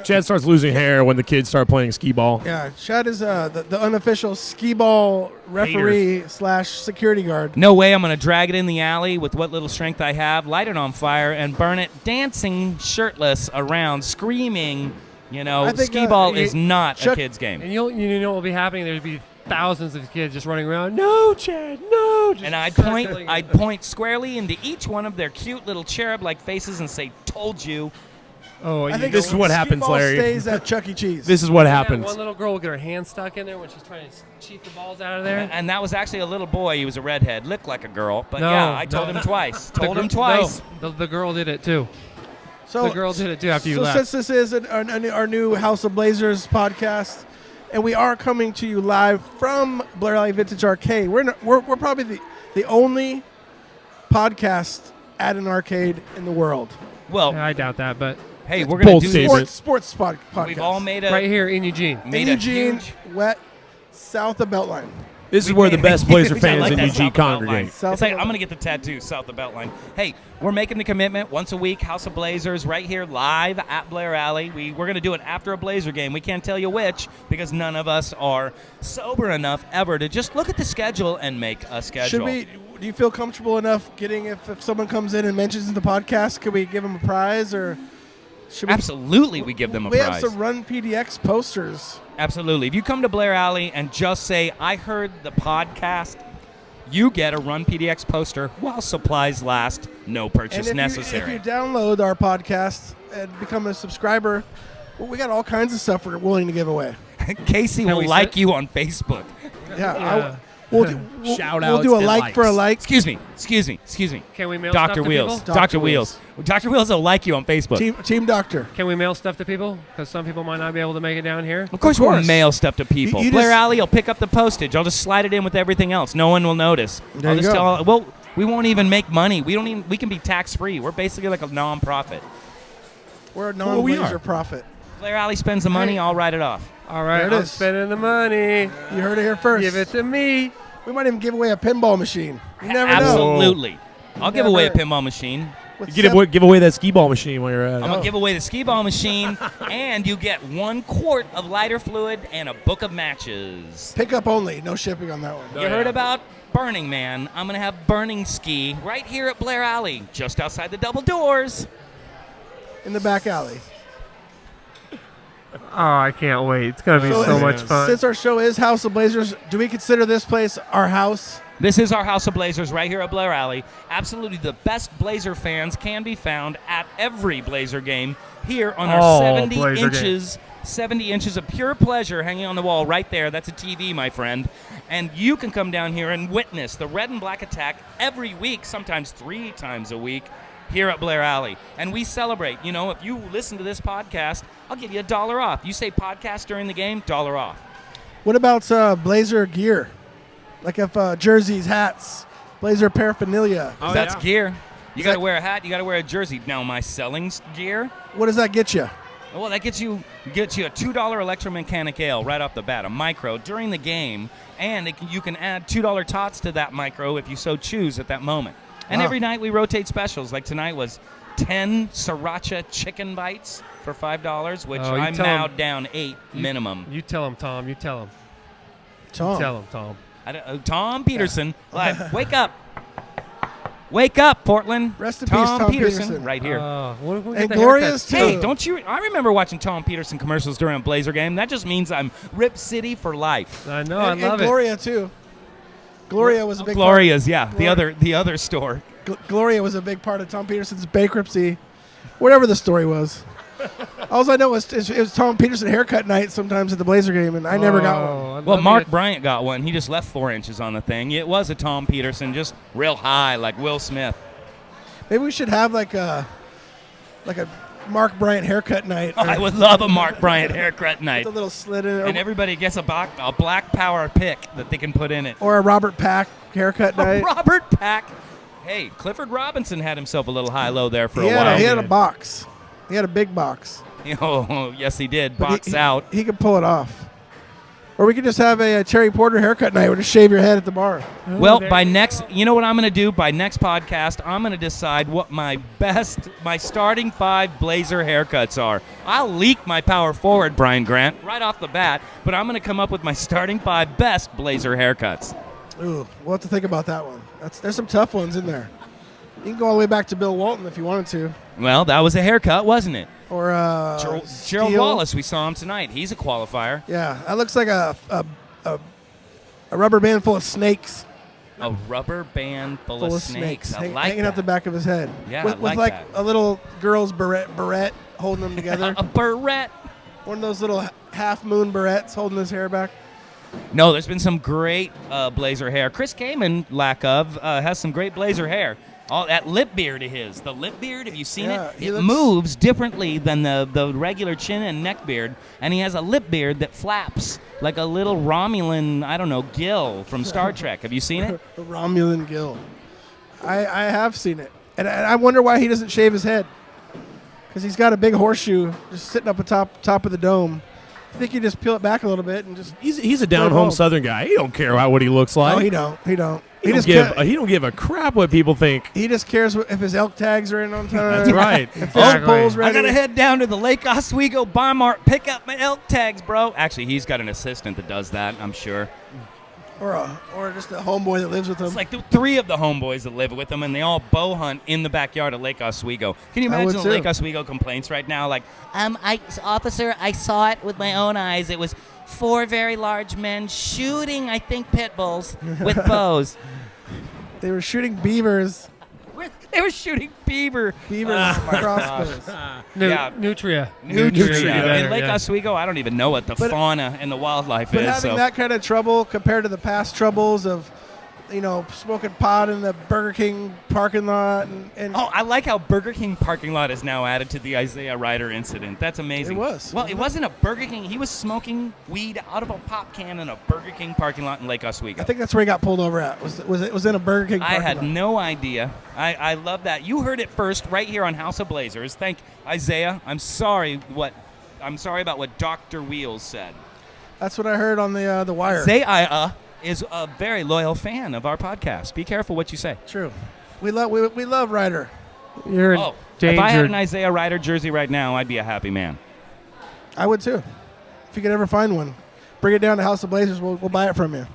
Chad starts losing hair when the kids start playing skee ball. Yeah, Chad is the unofficial skee ball referee / security guard. No way I'm going to drag it in the alley with what little strength I have, light it on fire, and burn it dancing shirtless around, screaming. You know, I think, skee ball you- is not a Chuck- kid's game. And you know what will be happening? There'll be thousands of kids just running around. No, Chad, no. Just And I'd circling point squarely into each one of their cute little cherub-like faces and say, "Told you." Oh, I think This is what skee happens, ball Larry. stays at Chuck E. Cheese. This is what Yeah, happens. one little girl will get her hand stuck in there when she's trying to cheat the balls out of there. And that was actually a little boy. He was a redhead, looked like a girl, but No, yeah, I told no. him twice. The Told gr- him twice. No, the girl did it too. So The girl did it too after you so left. since this is our new House of Blazers podcast, and we are coming to you live from Blairally Vintage Arcade, we're probably the only podcast at an arcade in the world. Well, Yeah, I doubt that, but hey, we're gonna bold do statement. this. Sports podcast. We've all made a right here in Eugene. made in a Eugene, huge. wet, south of Beltline. This is where the best Blazer I fans like in that Eugene South of Beltline. congregate. South It's like of I'm gonna get the tattoo south of Beltline. Hey, we're making the commitment once a week. House of Blazers right here live at Blair Alley. We're gonna do it after a Blazer game. We can't tell you which because none of us are sober enough ever to just look at the schedule and make a schedule. Should we? Do you feel comfortable enough getting if someone comes in and mentions the podcast? Could we give them a prize or? Should we? Absolutely, we give them a We prize. have some Run PDX posters. Absolutely. If you come to Blair Alley and just say, "I heard the podcast," you get a Run PDX poster while supplies last. No purchase And necessary. if you download our podcast and become a subscriber, well, we got all kinds of stuff we're willing to give away. Casey Can will we like sit- you on Facebook. Yeah. We'll do Shout-outs a and like for a likes. like. Excuse me. Can we mail Dr. stuff to Wheels. people? Dr. Wheels. Dr. Wheels will like you on Facebook. Team Doctor. Can we mail stuff to people? Because some people might not be able to make it down here. Of course, we'll mail stuff to people. You Blair just- Alley will pick up the postage. I'll just slide it in with everything else. No one will notice. There I'll you just go. tell. We won't even make money. We can be tax free. We're basically like a non-profit. We're a Well, we non-Blazer are. profit. Blair Alley spends the money. I'll write it off. All right, There it I'm is. spending the money. You heard it here first. Give it to me. We might even give away a pinball machine. You never know. Absolutely. I'll give away a Never- pinball machine. With Give away that skee ball machine while you're at I'm it. going to give away the skee ball machine, and you get 1 quart of lighter fluid and a book of matches. Pickup only. No shipping on that one. You heard about Burning Man. I'm going to have Burning Ski right here at Blair Alley, just outside the double doors. In the back alley. Oh, I can't wait. It's going to be so much fun. Since our show is House of Blazers, do we consider this place our house? This is our House of Blazers right here at Blair Alley. Absolutely the best Blazer fans can be found at every Blazer game here on our All 70 Blazer inches. 70 inches of pure pleasure hanging on the wall right there. That's a TV, my friend. And you can come down here and witness the red and black attack every week, sometimes 3 times a week, here at Blair Alley. And we celebrate. You know, if you listen to this podcast, I'll give you $1 off. You say podcast during the game, $1 off. What about Blazer gear? Like if jerseys, hats, Blazer paraphernalia. Oh, That's yeah. gear. You got to that- wear a hat. You got to wear a jersey. Now, my selling gear, What does that get you? well, that gets you a $2 electromechanic ale right off the bat, a micro during the game, and you can add $2 tots to that micro if you so choose at that moment. And Wow. every night we rotate specials. Like tonight was 10 sriracha chicken bites for $5, which Oh, you I tell mowed 'em. down 8 minimum. You tell him, Tom. You tell him. Tom. Tell him, Tom. Tom Peterson, live. Wake up. Wake up, Portland. Rest in peace, Tom Peterson. right here. We'll get And the Gloria's haircuts. too. Hey, don't you? I remember watching Tom Peterson commercials during a Blazer game. That just means I'm Rip City for life. I know. And I love it. Gloria too. Gloria was a big Gloria's, yeah, Gloria. the other store. part. Gloria was a big part of Tom Peterson's bankruptcy, whatever the story was. All I know was it was Tom Peterson haircut night sometimes at the Blazer game, and I never got one. I'd Well, love Mark to- Bryant got one. He just left 4 inches on the thing. It was a Tom Peterson, just real high, like Will Smith. Maybe we should have like a Mark Bryant haircut night. I would love a Mark Bryant haircut night. With a little slit in it, And everybody gets a black power pick that they can put in it. or a Robert Pack haircut night. Robert Pack. Hey, Clifford Robinson had himself a little high-low there for He a while. had a box. He had a big box. Oh, yes, he did. But Box out. He could pull it off. Or we could just have a Terry Porter haircut night where just shave your head at the bar. Well, there by you next, you know what I'm going to do? By next podcast, I'm going to decide what my starting 5 Blazer haircuts are. I'll leak my power forward, Brian Grant, right off the bat, but I'm going to come up with my starting 5 best Blazer haircuts. Ooh, we'll have to think about that one. There's some tough ones in there. You can go all the way back to Bill Walton if you wanted to. Well, that was a haircut, wasn't it? Or Gerald Steele. Wallace, we saw him tonight. He's a qualifier. Yeah, that looks like a rubber band full of snakes. A rubber band full of snakes. I like hanging that. out the back of his head. Yeah, with, I like with that. a little girl's barrette holding them together. A barrette. One of those little half moon barrettes holding his hair back. No, there's been some great Blazer hair. Chris Kaman, lack of, has some great Blazer hair. All that lip beard of his. The lip beard, have you seen Yeah, it? he It looks- moves differently than the regular chin and neck beard, and he has a lip beard that flaps like a little Romulan, I don't know, gill from Star Trek. Have you seen it? The Romulan Gill. I have seen it. And I wonder why he doesn't shave his head. Because he's got a big horseshoe just sitting up top of the dome. I think you just peel it back a little bit and just... He's a down home Southern guy. He don't care about what he looks like. Oh, he don't. He don't give a crap what people think. He just cares if his elk tags are in on time. That's right. If fishing pole's I ready. gotta head down to the Lake Oswego Barmart, pick up my elk tags, bro. Actually, he's got an assistant that does that, I'm sure. Or just a homeboy that lives with him. It's like the 3 of the homeboys that live with him, and they all bow hunt in the backyard of Lake Oswego. Can you I imagine would the too. Lake Oswego complaints right now? Like, officer, I saw it with my own eyes. It was 4 very large men shooting, I think, pit bulls with bows. They were shooting beavers. They were shooting beaver. Beavers crossbows. Yeah. Nutria. Nutria. In Lake yeah. Oswego, I don't even know what the fauna and the wildlife But is. having So. that kind of trouble compared to the past troubles of, smoking pot in the Burger King parking lot and Oh, I like how Burger King parking lot is now added to the Isaiah Ryder incident. That's amazing. It was. Well, it wasn't a Burger King. He was smoking weed out of a pop can in a Burger King parking lot in Lake Oswego. I think that's where he got pulled over at. It was in a Burger King I parking had lot. no idea. I love that. You heard it first right here on House of Blazers. Thank Isaiah. I'm sorry about what Dr. Wheels said. That's what I heard on the wire. Isaiah is a very loyal fan of our podcast. Be careful what you say. True. We love Ryder. You're in danger. If I had an Isaiah Ryder jersey right now, I'd be a happy man. I would too. If you could ever find one, bring it down to House of Blazers. We'll buy it from you.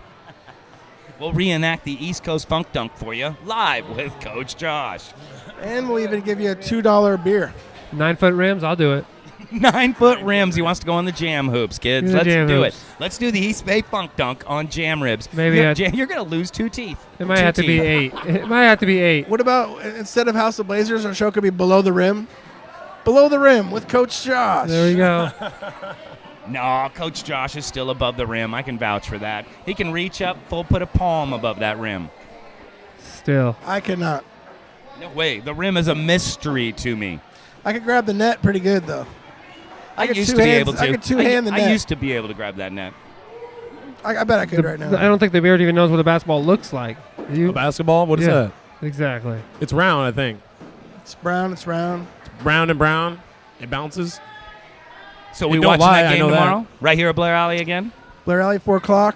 We'll reenact the East Coast Funk Dunk for you live with Coach Josh. And we'll even give you a $2 beer. 9-foot rims, I'll do it. 9-foot rims. He wants to go on the jam hoops, kids. The Let's jam do hoops. it. Let's do the East Bay Funk Dunk on jam ribs. Maybe you're going to lose 2 teeth. It might have to be 8. It might have to be 8. What about instead of House of Blazers, our show could be Below the Rim? Below the Rim with Coach Josh. There we go. No, Coach Josh is still above the rim. I can vouch for that. He can reach up, put a palm above that rim. Still. I cannot. No way. The rim is a mystery to me. I could grab the net pretty good though. I could used two to be hands- able to. I could two-hand the I net. used to be able to grab that net. I bet I could right now. I don't think the beard even knows what a basketball looks like. A basketball? What is that? Exactly. It's round, I think. It's brown. It's round. Brown and brown. It bounces. So And we don't watching lie, that I game know that. tomorrow? Right here at Blair Alley again? Blairally, 4 o'clock.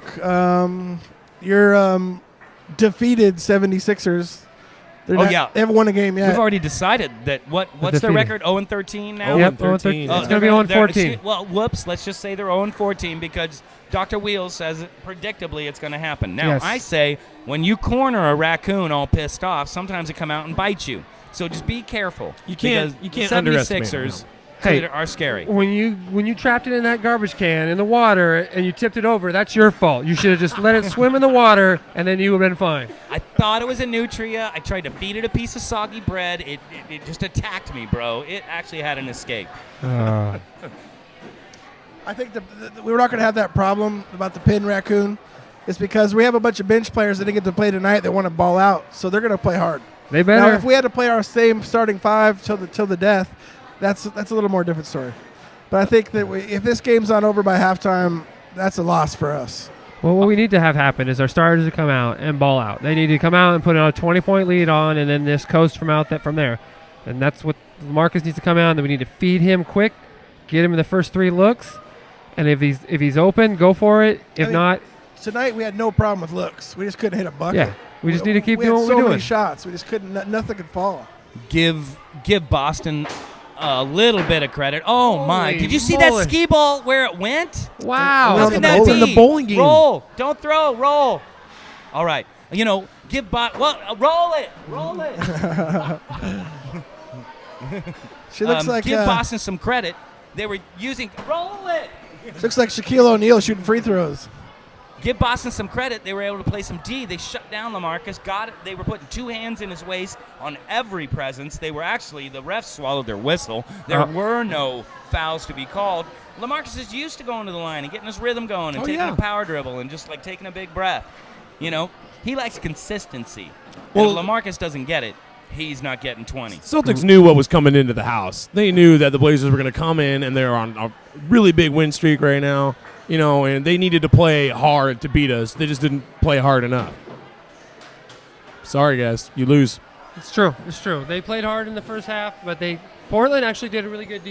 Your defeated 76ers They haven't won a game yet. We've already decided that what's their record? 0-13 now? Yep, 0-13. It's going to be 0-14. Well, whoops. Let's just say they're 0-14 because Dr. Wheels says predictably it's going to happen. Now, I say when you corner a raccoon all pissed off, sometimes it come out and bite you. So just be careful. You can't underestimate 76ers are scary. When you trapped it in that garbage can in the water and you tipped it over, that's your fault. You should have just let it swim in the water, and then you would have been fine. I thought it was a nutria. I tried to feed it a piece of soggy bread. It just attacked me, bro. It actually had an escape. I think we're not going to have that problem about the pin raccoon. It's because we have a bunch of bench players that didn't get to play tonight that want to ball out, so they're going to play hard. They better. Now, if we had to play our same starting five till the death, that's a little more different story. But I think that if this game's not over by halftime, that's a loss for us. Well, what we need to have happen is our starters to come out and ball out. They need to come out and put a 20-point lead on, and then just coast from there. And that's what Marcus needs to come out. And then we need to feed him quick, get him in the first 3 looks, and if he's open, go for it. If not, tonight we had no problem with looks. We just couldn't hit a bucket. Yeah, we just need to keep doing what we're doing. We had so doing. many shots. We just couldn't. Nothing could fall. Give Boston a little bit of credit. Oh, my. Holy Did you see moly. that skee ball where it went? Wow. How can that be? In the bowling game. Roll. Don't throw. Roll. All right. Give roll it. Roll it. She looks like give Boston some credit. They were using roll it. She looks like Shaquille O'Neal shooting free throws. Give Boston some credit. They were able to play some D. They shut down LaMarcus. Got it. They were putting 2 hands in his waist on every presence. They were actually, the refs swallowed their whistle. There were no fouls to be called. LaMarcus is used to going to the line and getting his rhythm going and taking a power dribble and just like taking a big breath. He likes consistency. Well, if LaMarcus doesn't get it, he's not getting 20. Celtics knew what was coming into the house. They knew that the Blazers were going to come in, and they're on a really big win streak right now. And they needed to play hard to beat us. They just didn't play hard enough. Sorry, guys. You lose. It's true. They played hard in the first half, but Portland actually did a really good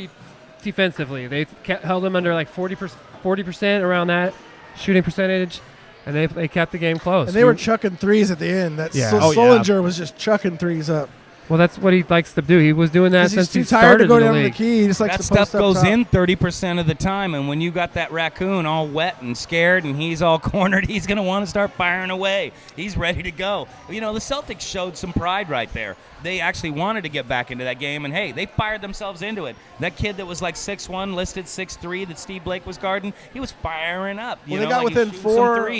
defensively. They held them under like 40% around that shooting percentage, and they kept the game close. And they were chucking threes at the end. Solinger was just chucking threes up. Well, that's what he likes to do. He was doing that since he tired started to go in the down to league. the key. He just likes that to post stuff goes up top. in 30% of the time, and when you got that raccoon all wet and scared and he's all cornered, he's going to want to start firing away. He's ready to go. The Celtics showed some pride right there. They actually wanted to get back into that game, and, hey, they fired themselves into it. That kid that was like 6'1", listed 6'3", that Steve Blake was guarding, he was firing up. They got within 4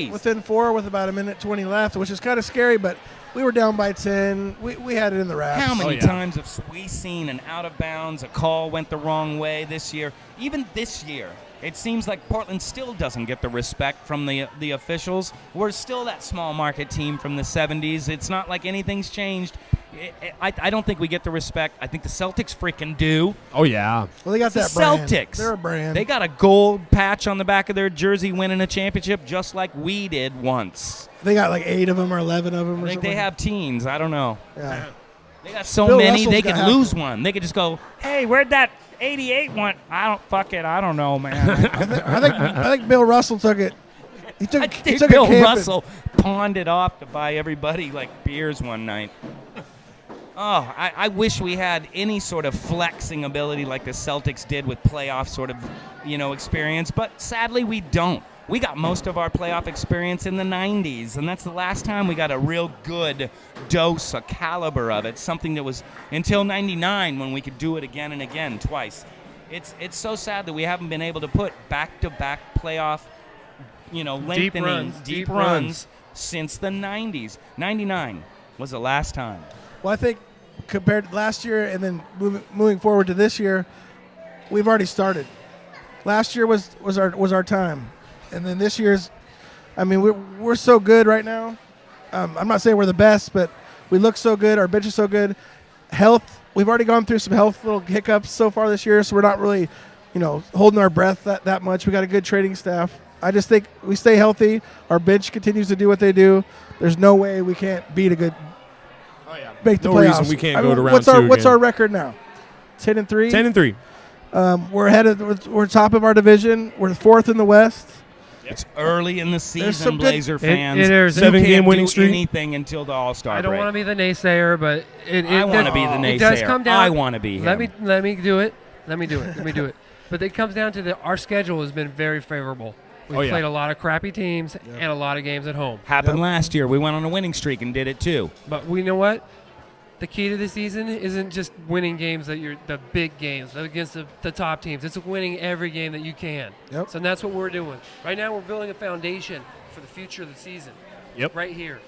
with about 1:20 left, which is kind of scary, but we were down by 10. We had it in the wraps. How many times have we seen an out of bounds, a call went the wrong way this year? Even this year, it seems like Portland still doesn't get the respect from the officials. We're still that small market team from the 70s. It's not like anything's changed. I don't think we get the respect. I think the Celtics freaking do. Oh, yeah. Well, they got that brand. Celtics. They're a brand. They got a gold patch on the back of their jersey winning a championship just like we did once. They got like 8 of them or 11 of them. I think they have teens. I don't know. Yeah. They got so many, they could lose one. They could just go, hey, where'd that 88 one? I don't know, man. I think Bill Russell took it. He took Bill Russell pawned it off to buy everybody like beers one night. Oh, I wish we had any sort of flexing ability like the Celtics did with playoff sort of, experience, but sadly we don't. We got most of our playoff experience in the 90s, and that's the last time we got a real good dose, a caliber of it, something that was until 99 when we could do it again and again, twice. It's so sad that we haven't been able to put back-to-back playoff, lengthening, deep runs since the 90s. 99 was the last time. Well, I think compared to last year and then moving forward to this year, we've already started. Last year was our time. And then this year's, we're so good right now. I'm not saying we're the best, but we look so good. Our bench is so good. Health, we've already gone through some health little hiccups so far this year, so we're not really, holding our breath that much. We got a good trading staff. I just think we stay healthy. Our bench continues to do what they do. There's no way we can't beat a good. Make the playoffs. No reason we can't go to round two. What's our record now? 10-3. 10-3. We're top of our division. We're 4th in the West. It's early in the season, some good- Blazer fans. It is. You 7-game can't winning do streak. anything until the All-Star I don't break. want to be the naysayer, but I want to be the naysayer. It does come down. I want to be him. Let me do it. Let me do it. But it comes down to our schedule has been very favorable. We've played a lot of crappy teams and a lot of games at home. Happened last year. We went on a winning streak and did it too. But we know what? The key to the season isn't just winning games the big games against the top teams. It's winning every game that you can. Yep. So that's what we're doing. Right now we're building a foundation for the future of the season. Yep. Right here.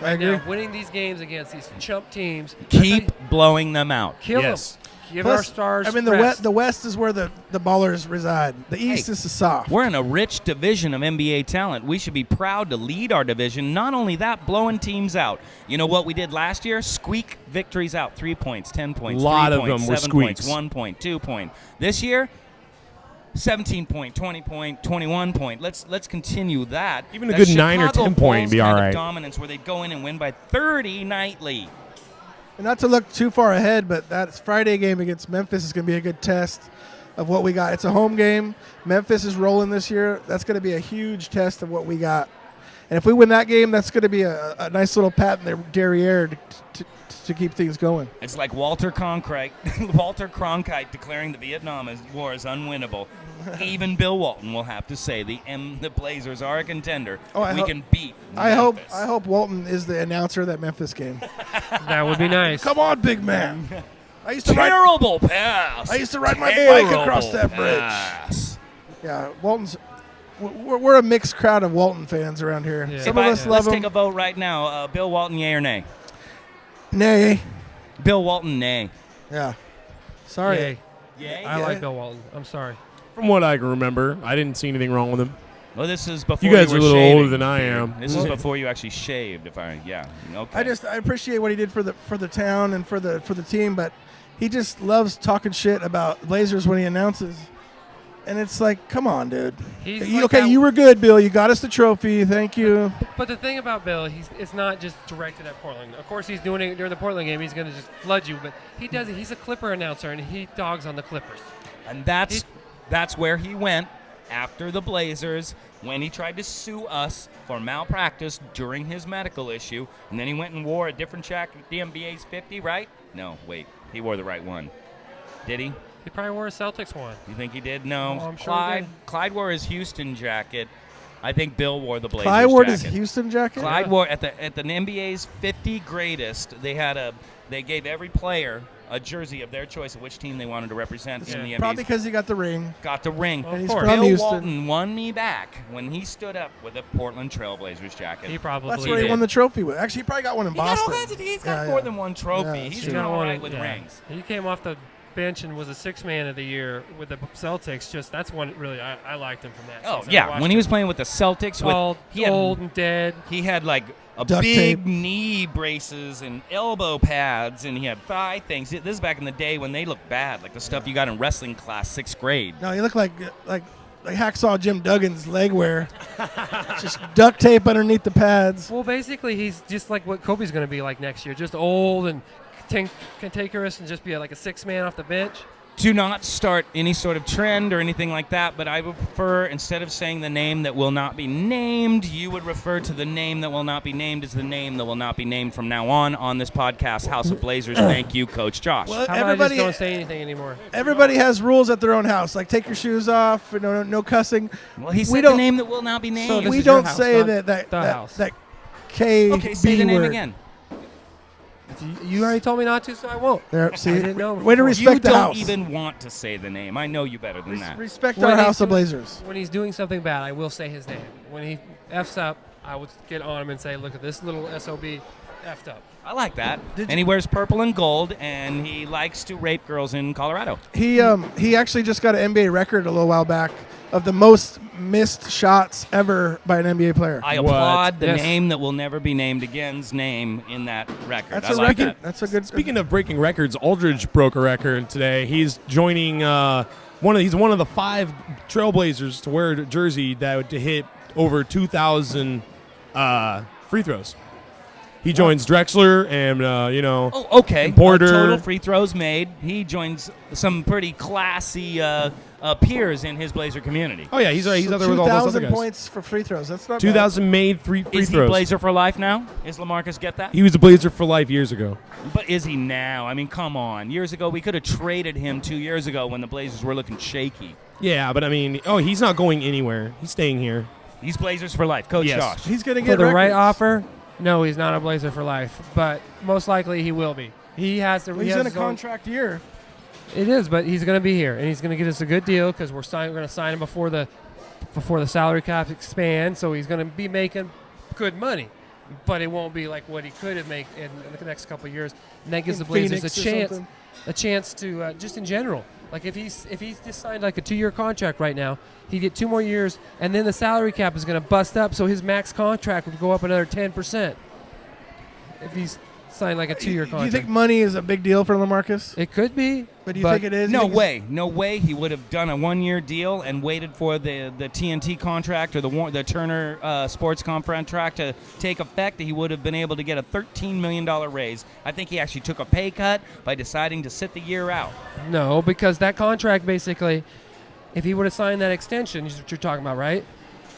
I Right now, agree. winning these games against these chump teams. Keep blowing them out. Kill Yes. them. Give our Plus, stars I mean, rest. the West is where the ballers reside. The East is the soft. We're in a rich division of NBA talent. We should be proud to lead our division. Not only that, blowing teams out. You know what we did last year? Squeak victories out. 3 points, 10 points, Lot 3 of points, them were 7 points, squeaks. 1 point, 2 point. This year, 17 point, 20 point, 21 point. Let's continue that. Even a That good 9 or Chicago 10 point would be Bulls kind all of right. dominance where they'd go in and win by 30 nightly. And not to look too far ahead, but that Friday game against Memphis is going to be a good test of what we got. It's a home game. Memphis is rolling this year. That's going to be a huge test of what we got. And if we win that game, that's going to be a nice little pat in their derriere to keep things going. It's like Walter Cronkite declaring the Vietnam War is unwinnable. Even Bill Walton will have to say the Blazers are a contender. We can beat I Memphis. hope Walton is the announcer of that Memphis game. That would be nice. Come on, big man. I used to ride Terrible pass. I used to ride my bike across Terrible that bridge. pass. Yeah, Walton's. We're a mixed crowd of Walton fans around here. Yeah. Some of us love Let's take him. a vote right now. Bill Walton, yay or nay? Nay. Bill Walton, nay. Yeah. Sorry. Yay. Yay? I like Bill Walton. I'm sorry. From what I can remember, I didn't see anything wrong with him. Well, this is before You guys were are a little shaving, older than I Peter. am. This is before you actually shaved. Okay. I appreciate what he did for the town and for the team, but he just loves talking shit about Blazers when he announces. And it's like, come on, dude. He's You- like okay, that- you were good, Bill. You got us the trophy. Thank you. But the thing about Bill, it's not just directed at Portland. Of course, he's doing it during the Portland game. He's going to just flood you, but he does it. He's a Clipper announcer, and he dogs on the Clippers. And that's where he went after the Blazers when he tried to sue us for malpractice during his medical issue. And then he went and wore a different jacket, the NBA's 50, right? No, wait. He wore the right one. Did he? He probably wore a Celtics one. You think he did? No. Oh, I'm sure he did. Clyde wore his Houston jacket. I think Bill wore the Blazers Clyde wore jacket. his Houston jacket. Clyde wore at the NBA's 50 greatest. They gave every player a jersey of their choice of which team they wanted to represent in the Probably NBA's. because he got the ring. Got the ring. And he's course. from Bill Houston. Walton won me back when he stood up with a Portland Trailblazers jacket. He probably That's did. where he won the trophy with. Actually, he probably got one in He got, Boston. he's got Yeah, more yeah. than one trophy. Yeah, He's that's doing true. all right with yeah. rings. He came off the bench and was a sixth man of the year with the Celtics. That's one really I liked him from that. Oh, season. I yeah. watched When he him. was playing with the Celtics, all he had old and dead. He had like a Duct big tape. knee braces and elbow pads, and he had thigh things. This is back in the day when they looked bad, like the stuff you got in wrestling class, 6th grade. No, he looked like Hacksaw Jim Duggan's leg wear. Just duct tape underneath the pads. Well, basically, he's just like what Kobe's going to be like next year, just old and cantankerous and just be like a sixth man off the bench. Do not start any sort of trend or anything like that, but I would prefer, instead of saying the name that will not be named, you would refer to the name that will not be named as the name that will not be named from now on this podcast, House of Blazers. Thank you, Coach Josh. Well, How about I just don't say anything anymore? Everybody has rules at their own house. Like take your shoes off. No cussing. Well, he we said don't- the name that will not be named. So this We is your don't house, say not that the house. that KB Okay, say the name word. again. You already told me not to, so I won't. There, see, didn't know way to before. respect You the don't house. even want to say the name. I know you better than that. Respect When our he's House of doing- Blazers. When he's doing something bad, I will say his name. When he F's up, I would get on him and say, look at this little SOB F'd up. I like that. And he wears purple and gold, and he likes to rape girls in Colorado. He actually just got an NBA record a little while back of the most missed shots ever by an NBA player. I What? applaud the Yes. name that will never be named again's name in that record. That's I a like record. that. That's a good. Speaking of breaking records, Aldridge broke a record today. He's joining he's one of the 5 Trailblazers to wear a jersey that would to hit over 2,000 free throws. He joins Drexler and Oh, okay. Porter. Total free throws made. He joins some pretty classy peers in his Blazer community. Oh, yeah, he's up there with all those other 2,000 guys. points for free throws. That's not 2,000 made free Is he throws. Blazer for life now? Is LaMarcus get that? He was a Blazer for life years ago. But is he now? I mean, come on. Years ago, we could have traded him 2 years ago when the Blazers were looking shaky. Yeah, but I mean, he's not going anywhere. He's staying here. He's Blazers for life. Coach Yes. Josh. He's going to For get the right records. offer, no, he's not a Blazer for life. But most likely he will be. He has to. He's in a contract year. It is, but he's going to be here, and he's going to get us a good deal because we're going to sign him before the salary cap expands. So he's going to be making good money, but it won't be like what he could have made in the next couple of years. And that gives the Blazers Phoenix a chance to just in general. Like if he's just signed like a 2-year contract right now, he'd get 2 more years, and then the salary cap is going to bust up, so his max contract would go up another 10%. If he's signed like a 2-year contract. Do you think money is a big deal for LaMarcus? It could be. But do you think it is? No way he would have done a 1-year deal and waited for the TNT contract or the Turner Sports contract to take effect. He would have been able to get a $13 million raise. I think he actually took a pay cut by deciding to sit the year out. No, because that contract basically, if he would have signed that extension, is what you're talking about, right?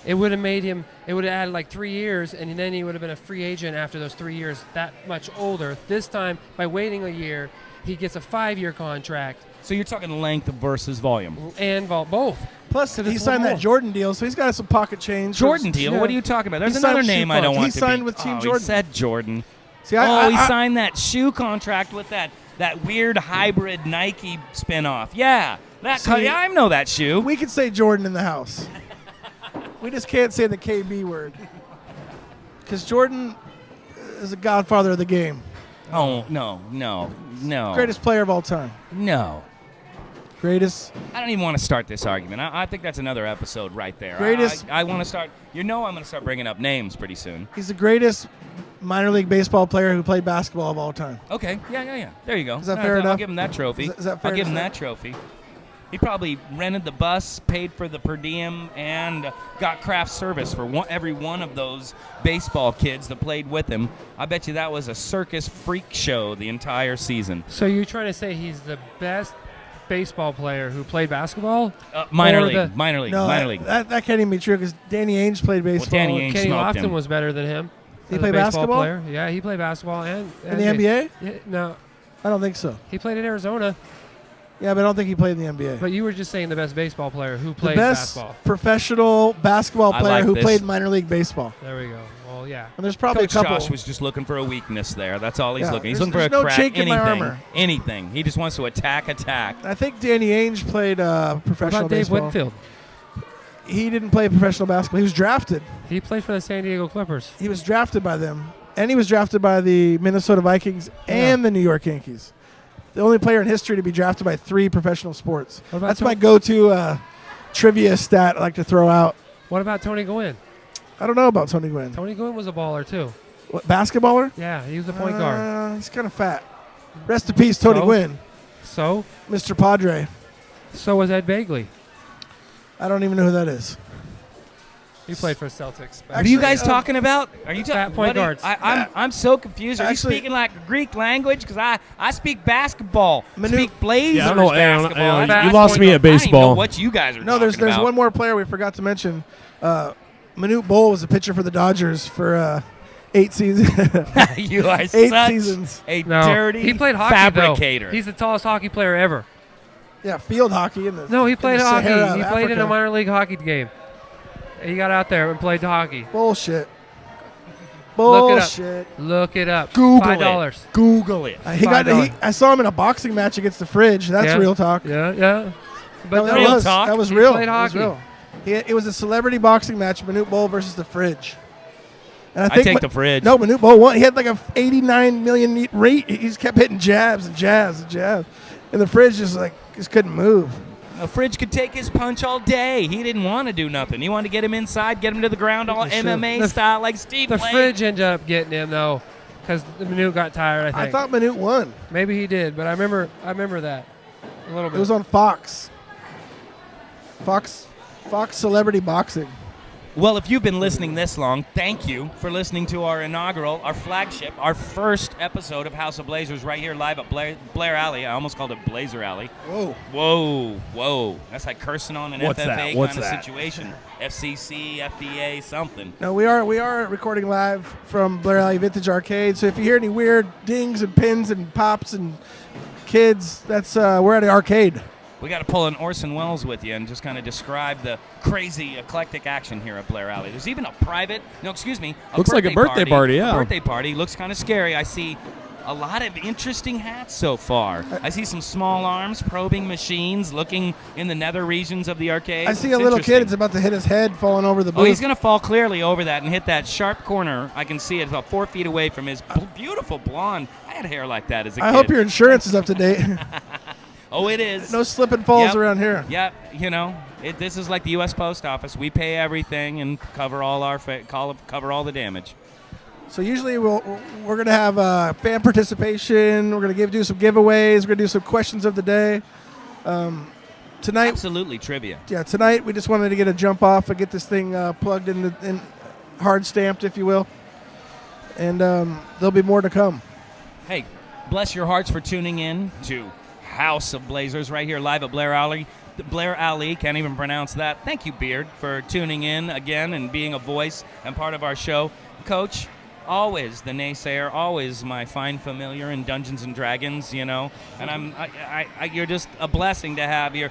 It would have made him, it would have added like 3 years, and then he would have been a free agent after those 3 years, that much older. This time, by waiting a year, he gets a 5-year contract. So you're talking length versus volume. And both. Plus, he signed that Jordan deal, so he's got some pocket change. Jordan deal? Yeah. What are you talking about? There's He another signed name shoe I don't contract. want He to signed be. with Team He Jordan. said Jordan. See, He signed that shoe contract with that weird hybrid Nike spinoff. Yeah, I know that shoe. We could say Jordan in the house. We just can't say the KB word. Because Jordan is a godfather of the game. Oh, no. Greatest player of all time. No. Greatest. I don't even want to start this argument. I think that's another episode right there. Greatest. I want to start. I'm going to start bringing up names pretty soon. He's the greatest minor league baseball player who played basketball of all time. Okay. Yeah. There you go. Is that fair I'll enough? give him that trophy. Is that fair I'll give to him say? that trophy. He probably rented the bus, paid for the per diem, and got craft service for every one of those baseball kids that played with him. I bet you that was a circus freak show the entire season. So you're trying to say he's the best baseball player who played basketball? Minor Or league, minor league, No, minor league. That can't even be true because Danny Ainge played baseball. Danny Ainge Kenny smoked Lofton him. was better than him. He as a played baseball basketball? player. Yeah, he played basketball and In the NBA? Yeah, no, I don't think so. he played at Arizona. Yeah, but I don't think he played in the NBA. But you were just saying the best baseball player who The played best basketball. professional basketball I player like who this. played minor league baseball. There we go. Well, yeah. And there's probably Coach a couple. Josh was just looking for a weakness there. That's all he's Yeah, looking. He's there's- looking for a there's no crack. chink in my armor. Anything. He just wants to attack. I think Danny Ainge played What professional about Dave baseball. Whitfield? He didn't play professional basketball. He was drafted. He played for the San Diego Clippers. He was drafted by them. And he was drafted by the Minnesota Vikings and the New York Yankees. The only player in history to be drafted by 3 professional sports. What about That's my go-to trivia stat I like to throw out. What about Tony Gwynn? I don't know about Tony Gwynn. Tony Gwynn was a baller too. What, basketballer? Yeah, he was a point guard. He's kind of fat. Rest in peace, Tony So? Gwynn. So Mr. Padre. was Ed Begley. I don't even know who that is. He played for the Celtics. What are you guys talking about? Are you Fat talking point guards. I'm so confused. Are Actually- you speaking like Greek language? Because I speak basketball. Manu- Speak Blazers Yeah, I don't know. basketball. You Fast lost point me guard. at I don't even know baseball. what you guys are No, talking there's about. one more player we forgot to mention. Manute Bol was a pitcher for the Dodgers for 8 seasons. You are 8 such seasons. a No, dirty he played hockey fabricator. though. He's the tallest hockey player ever. Yeah, field hockey. In the, No, he in played the hockey. Sahara of He played in a Africa. minor league hockey game. He got out there and played hockey. Bullshit. Look it up. Bullshit. Look it up. Google $5. it. Google it. I saw him in a boxing match against the Fridge. That's Yeah. real talk. Yeah. But No, that real was, talk? That was He real. played It was hockey. real. It was a celebrity boxing match, Manute Bol versus the Fridge. And I take the Fridge. No, Manute Bol won. He had like a 89 million rate. He just kept hitting jabs and jabs and jabs. And the Fridge just couldn't move. The Fridge could take his punch all day. He didn't want to do nothing. He wanted to get him inside, get him to the ground all Sure. MMA style like Steve the Blake. Fridge ended up getting him though, because the Manute got tired. I I think. thought Manute won. Maybe he did, but I remember that a little bit. It was on Fox. Fox Celebrity Boxing. Well, if you've been listening this long, thank you for listening to our inaugural, our flagship, our first episode of House of Blazers right here live at Blair Alley. I almost called it Blazer Alley. Whoa. That's like cursing on an FFA kind of situation. FCC, FDA, something. No, we are recording live from Blairally Vintage Arcade. So if you hear any weird dings and pins and pops and kids, that's we're at an arcade. We got to pull an Orson Welles with you and just kind of describe the crazy, eclectic action here at Blair Alley. There's even a looks like a birthday party, yeah. A birthday party. Looks kind of scary. I see a lot of interesting hats so far. I see some small arms probing machines, looking in the nether regions of the arcade. I see a little kid. It's about to hit his head, falling over the booth. Oh, he's going to fall clearly over that and hit that sharp corner. I can see it about 4 feet away from his beautiful blonde. I had hair like that as a kid. I hope your insurance is up to date. Oh, it is. No slip and falls around here. Yep. You know, this is like the U.S. Post Office. We pay everything and cover all the damage. So usually we're going to have fan participation. We're going to do some giveaways. We're going to do some questions of the day. Tonight, absolutely trivia. Yeah, tonight we just wanted to get a jump off and get this thing plugged in hard stamped, if you will. And there'll be more to come. Hey, bless your hearts for tuning in to House of Blazers right here live at Blair Alley. Blair Alley, can't even pronounce that. Thank you, Beard, for tuning in again and being a voice and part of our show. Coach, always the naysayer, always my fine familiar in Dungeons and Dragons, you know. And you're just a blessing to have here.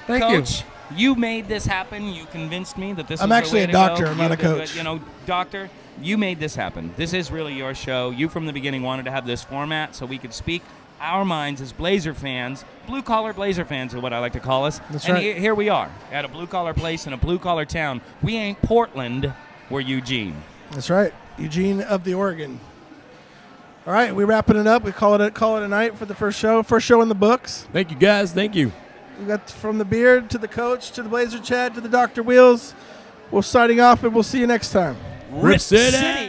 Thank Coach, you made this happen. You convinced me that this I'm was actually the way a doctor. to go. I'm not a coach. You know, doctor, you made this happen. This is really your show. You from the beginning wanted to have this format so we could speak our minds as Blazer fans, blue-collar Blazer fans is what I like to call us. That's and right. Here we are at a blue-collar place in a blue-collar town. We ain't Portland, we're Eugene. That's right. Eugene of the Oregon. All right, we're wrapping it up. We call it a night for the first show. First show in the books. Thank you, guys. Thank you. We got from the Beard to the Coach to the Blazer Chad to the Dr. Wheels. We're signing off, and we'll see you next time. Rip City.